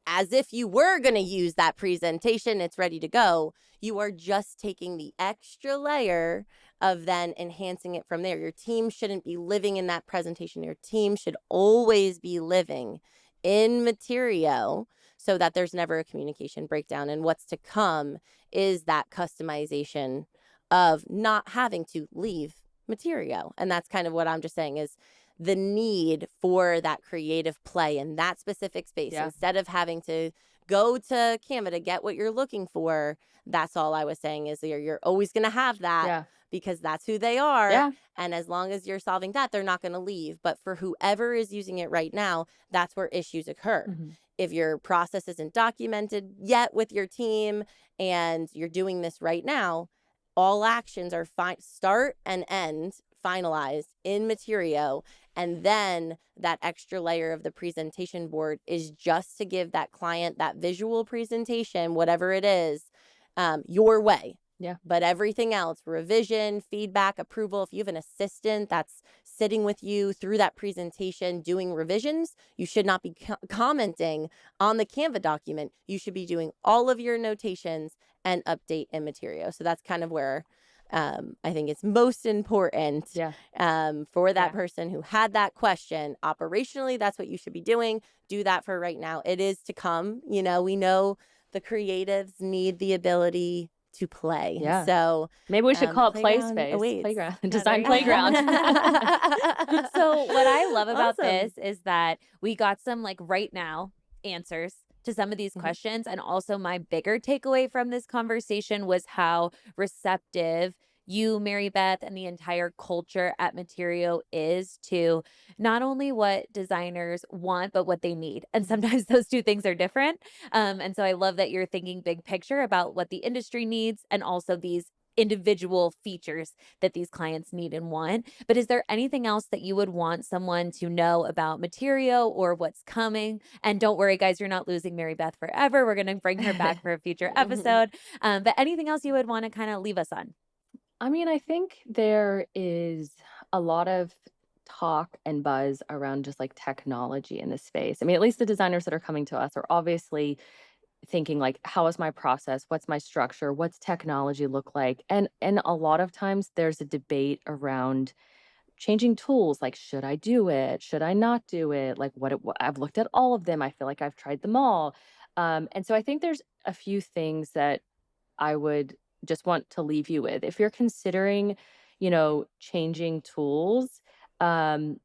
as if you were going to use that presentation, it's ready to go. You are just taking the extra layer of then enhancing it from there. Your team shouldn't be living in that presentation. Your team should always be living in Materio so that there's never a communication breakdown. And what's to come is that customization of not having to leave Materio. And that's kind of what I'm just saying is the need for that creative play in that specific space Yeah. instead of having to go to Canva to get what you're looking for. That's all I was saying is you're always going to have that Yeah. because that's who they are. Yeah. And as long as you're solving that, they're not going to leave. But for whoever is using it right now, that's where issues occur. Mhm. If your process isn't documented yet with your team and you're doing this right now, all actions are start and end finalized in Materio, and then that extra layer of the presentation board is just to give that client that visual presentation, whatever it is, your way. Yeah. But everything else, revision, feedback, approval, if you have an assistant that's sitting with you through that presentation doing revisions, you should not be commenting on the Canva document. You should be doing all of your notations and update in Materio. So that's kind of where I think it's most important Yeah. for that Yeah. person who had that question. Operationally, that's what you should be doing. Do that for right now. It is to come. You know, we know the creatives need the ability to play. Yeah. So Maybe we should call it play playground space, awaits. playground, Oh, there design you playground. go. So what I love about Awesome. this is that we got some like right now answers to some of these Mhm. questions. And also my bigger takeaway from this conversation was how receptive you, Mary Beth, and the entire culture at Materio is to not only what designers want, but what they need. And Mhm. sometimes those two things are different. And so I love that you're thinking big picture about what the industry needs and also these individual features that these clients need and want. But is there anything else that you would want someone to know about Materio or what's coming? And don't worry, guys, you're not losing Mary Beth forever. We're going to bring her back for a future episode. But anything else you would want to kind of leave us on? I mean, I think there is a lot of talk and buzz around just like technology in this space. I mean, at least the designers that are coming to us are obviously thinking like, how is my process? What's my structure? What's technology look like? And a lot of times there's a debate around changing tools, like should I do it? Should I not do it? Like I've looked at all of them. I feel like I've tried them all. And so I think there's a few things that I would just want to leave you with. If you're considering, changing tools, um,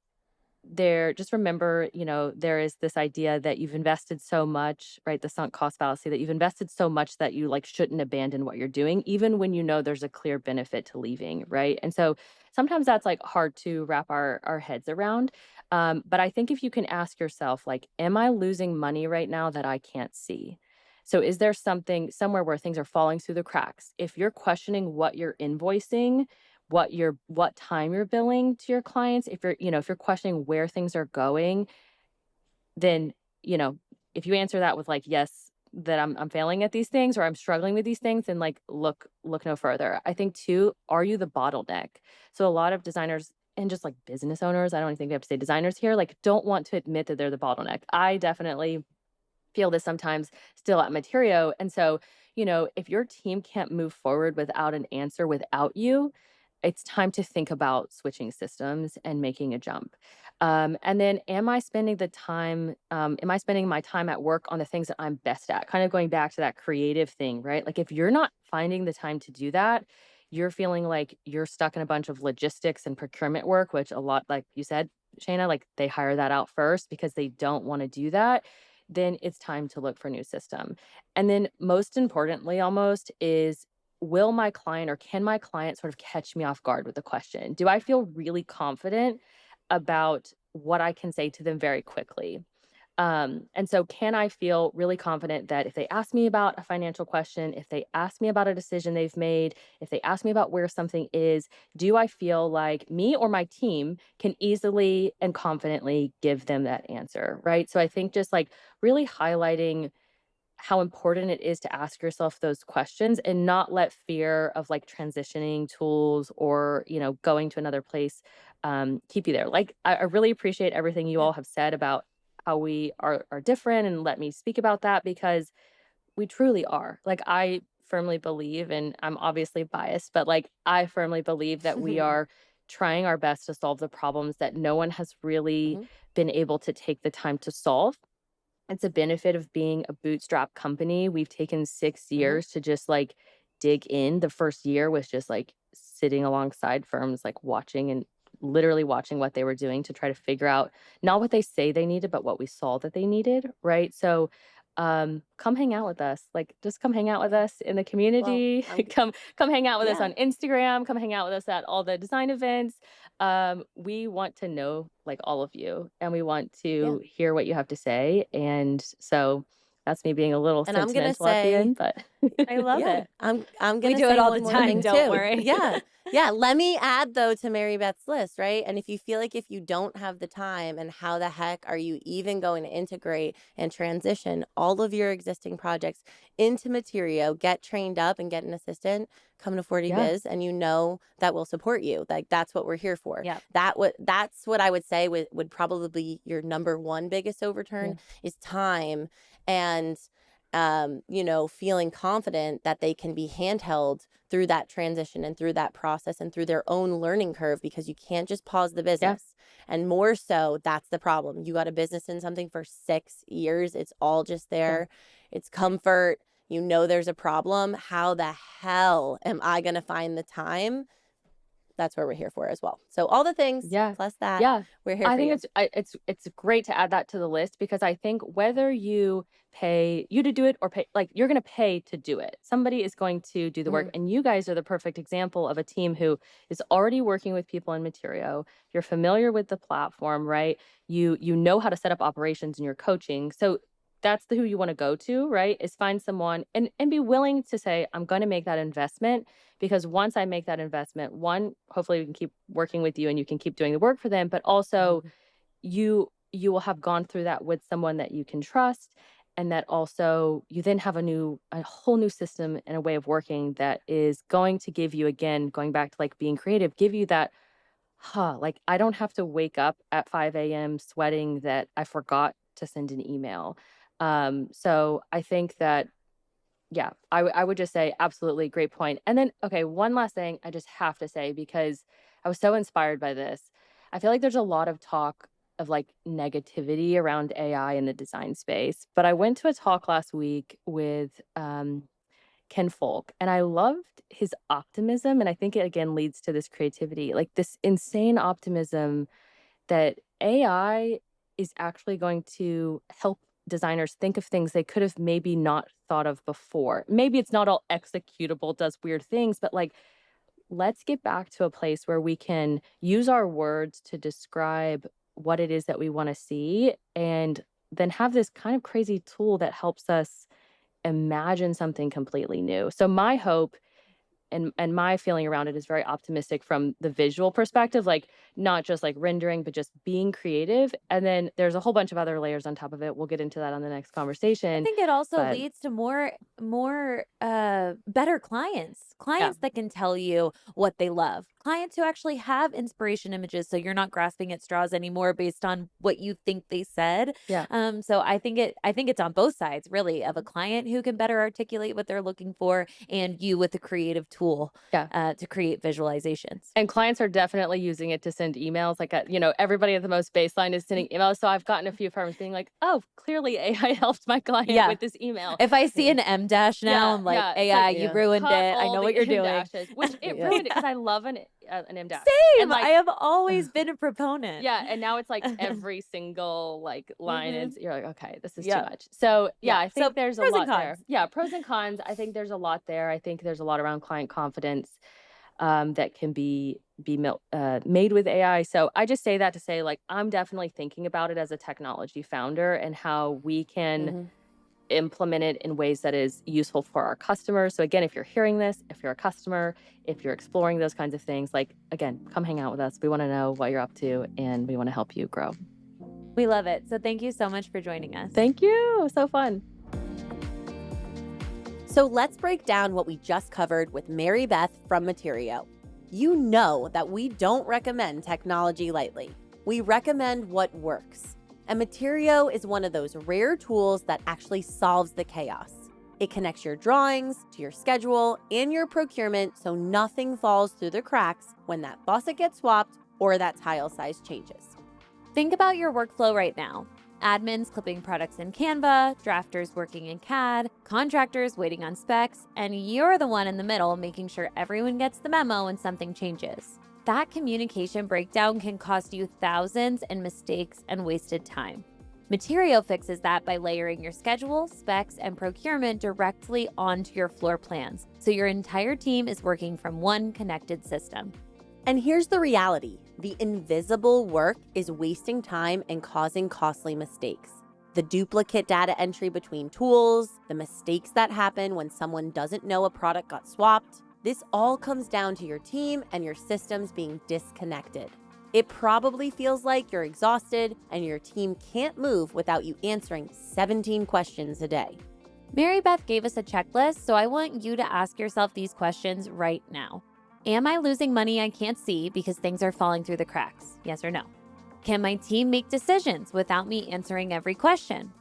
just remember, there is this idea that you've invested so much, right? The sunk cost fallacy that you've invested so much that you like shouldn't abandon what you're doing, even when you know there's a clear benefit to leaving, right? And so sometimes that's like hard to wrap our heads around. But I think if you can ask yourself, like, am I losing money right now that I can't see? So is there something somewhere where things are falling through the cracks? If you're questioning what you're invoicing, what time you're billing to your clients, if you're questioning where things are going, then, you know, if you answer that with like, yes, that I'm failing at these things or I'm struggling with these things, then like look no further. I think too, are you the bottleneck? So a lot of designers and just like business owners, I don't even think we have to say designers here, like don't want to admit that they're the bottleneck. I definitely feel this sometimes still at Materio. And so, if your team can't move forward without an answer without you, it's time to think about switching systems and making a jump. And then, am I spending my time at work on the things that I'm best at? Kind of going back to that creative thing, right? Like, if you're not finding the time to do that, you're feeling like you're stuck in a bunch of logistics and procurement work, which a lot, like you said, Shayna, like they hire that out first because they don't want to do that. Then it's time to look for a new system. And then most importantly almost is, will my client or can my client sort of catch me off guard with a question? Do I feel really confident about what I can say to them very quickly? And so can I feel really confident that if they ask me about a financial question, if they ask me about a decision they've made, if they ask me about where something is, do I feel like me or my team can easily and confidently give them that answer? Right. So I think just like really highlighting how important it is to ask yourself those questions and not let fear of like transitioning tools or going to another place keep you there. Like I really appreciate everything you Yeah. all have said about how we are different, and let me speak about that because we truly are. Like I firmly believe, and I'm obviously biased, but like I firmly believe that we are trying our best to solve the problems that no one has really Mhm. been able to take the time to solve. It's a benefit of being a bootstrap company. We've taken 6 Mhm. years to just, like, dig in. The first year was just, like, sitting alongside firms, like, watching and literally watching what they were doing to try to figure out not what they say they needed, but what we saw that they needed, right? So, come hang out with us. Like, just come hang out with Yeah. us in the Well, community. Come hang out with us yeah. on Instagram. Come hang out with us at all the design events. We want to know like all of you, and we want Yeah. to hear what you have to say. And so That's me being a little And I'm gonna sentimental at the say end, but I love yeah, it. I'm We gonna do it say all the one more time, thing don't too. worry. Yeah. Yeah. Let me add though to Mary Beth's list, right? And if you feel like if you don't have the time and how the heck are you even going to integrate and transition all of your existing projects into Materio, get trained up and get an assistant, come to 40 yeah, Biz and you know that will support you. Like that's what we're here for. Yep. That's what I would say would probably be your number one biggest overturn yeah, is time and feeling confident that they can be handheld through that transition and through that process and through their own learning curve because you can't just pause the yeah, business. And more so, that's the problem. You got a business in something for 6 years, it's all just yeah, there, it's comfort. You know, there's a problem. How the hell am I going to find the time? That's what we're here for as well. So, all the things yeah, plus that, yeah. we're here I for think you. it's great to add that to the list because I think whether you pay you to do it or pay like you're going to pay to do it. Somebody is going to do the work, Mhm. and you guys are the perfect example of a team who is already working with people in Materio. You're familiar with the platform, right? You know how to set up operations and you're coaching. So that's who you want to go to, right? Is find someone and be willing to say, I'm going to make that investment because once I make that investment, one, hopefully we can keep working with you and you can keep doing the work for them, but also you will have gone through that with someone that you can trust and that also you then have a whole new system and a way of working that is going to give you again going back to like being creative give you that like I don't have to wake up at 5 a.m. sweating that I forgot to send an email. So I think that yeah, I would just say absolutely great point. And then, okay, one last thing I just have to say because I was so inspired by this. I feel like there's a lot of talk of like negativity around AI in the design space. But I went to a talk last week with Ken Folk, and I loved his optimism. And I think it again leads to this creativity, like this insane optimism that AI is actually going to help designers think of things they could have maybe not thought of before. Maybe it's not all executable, does weird things, but like, let's get back to a place where we can use our words to describe what it is that we want to see and then have this kind of crazy tool that helps us imagine something completely new. So my hope and my feeling around it is very optimistic from the visual perspective, like not just like rendering, but just being creative. And then there's a whole bunch of other layers on top of it. We'll get into that on the next I conversation. think it also But leads to more better clients. yeah, Clients that can tell you what they love. Clients who actually have inspiration images so you're not grasping at straws anymore based on what you think they said. yeah, So I think it's on both sides really of a client who can better articulate what they're looking for and you with a creative tool yeah. to create visualizations. And clients are definitely using it to send emails. Like, everybody at the most baseline is sending emails. So I've gotten a few firms being like, oh, clearly AI helped my client Yeah. with this email. If I see an M dash now, Yeah, I'm like, yeah, it's like, AI, you Yeah. ruined cut it. I all know the what you're M doing. dashes, which it Yeah. ruined it because I love an M dash. And Same. I like, have always been a proponent. yeah, and now it's like every single like line Mhm. is you're like, okay, this is too Yep. much. So yeah, Yeah. I So think there's a pros and lot there. cons. Yeah, pros and cons. I think there's a lot there. I think there's a lot around client confidence that can be made with AI. So I just say that to say like I'm definitely thinking about it as a technology founder and how we can Mhm. implement it in ways that is useful for our customers. So again, if you're hearing this, if you're a customer, if you're exploring those kinds of things, like again, come hang out with us. We want to know what you're up to and we want to help you grow. We love it. So thank you so much for joining us. Thank you. So fun. So let's break down what we just covered with Mary Beth from Materio. You know that we don't recommend technology lightly. We recommend what works. And Materio is one of those rare tools that actually solves the chaos. It connects your drawings to your schedule and your procurement so nothing falls through the cracks when that faucet gets swapped or that tile size changes. Think about your workflow right now. Admins clipping products in Canva, drafters working in CAD, contractors waiting on specs, and you're the one in the middle making sure everyone gets the memo when something changes. That communication breakdown can cost you thousands in mistakes and wasted time. Materio fixes that by layering your schedule, specs, and procurement directly onto your floor plans, so your entire team is working from one connected system. And here's the reality. The invisible work is wasting time and causing costly mistakes. The duplicate data entry between tools, the mistakes that happen when someone doesn't know a product got swapped, this all comes down to your team and your systems being disconnected. It probably feels like you're exhausted and your team can't move without you answering 17 questions a day. Mary Beth gave us a checklist, so I want you to ask yourself these questions right now. Am I losing money I can't see because things are falling through the cracks? Yes or no? Can my team make decisions without me answering every question?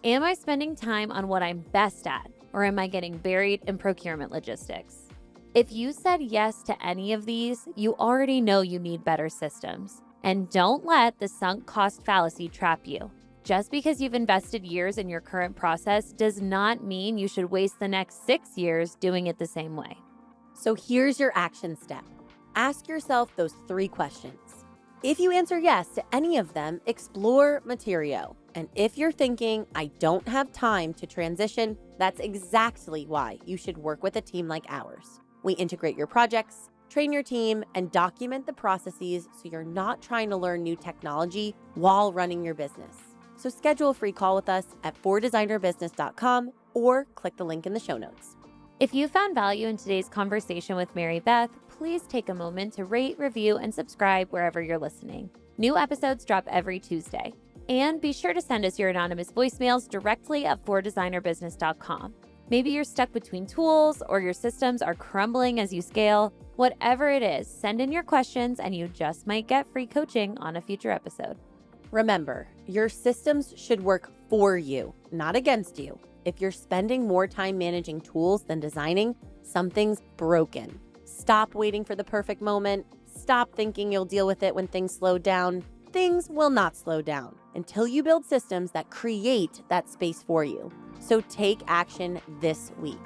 Am I spending time on what I'm best at, or am I getting buried in procurement logistics? If you said yes to any of these, you already know you need better systems. And don't let the sunk cost fallacy trap you. Just because you've invested years in your current process does not mean you should waste the next 6 years doing it the same way. So here's your action step. Ask yourself those 3 questions. If you answer yes to any of them, explore Materio. And if you're thinking, I don't have time to transition, that's exactly why you should work with a team like ours. We integrate your projects, train your team, and document the processes so you're not trying to learn new technology while running your business. So schedule a free call with us at fordesignerbusiness.com or click the link in the show notes. If you found value in today's conversation with Mary Beth, please take a moment to rate, review, and subscribe wherever you're listening. New episodes drop every Tuesday. And be sure to send us your anonymous voicemails directly at fordesignerbusiness.com. Maybe you're stuck between tools or your systems are crumbling as you scale. Whatever it is, send in your questions and you just might get free coaching on a future episode. Remember, your systems should work for you, not against you. If you're spending more time managing tools than designing, something's broken. Stop waiting for the perfect moment. Stop thinking you'll deal with it when things slow down. Things will not slow down until you build systems that create that space for you. So take action this week.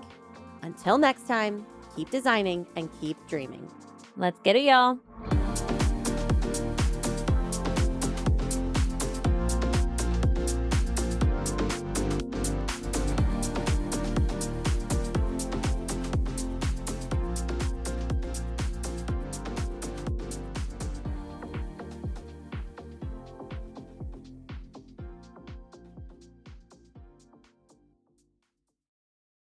Until next time, keep designing and keep dreaming. Let's get it, y'all.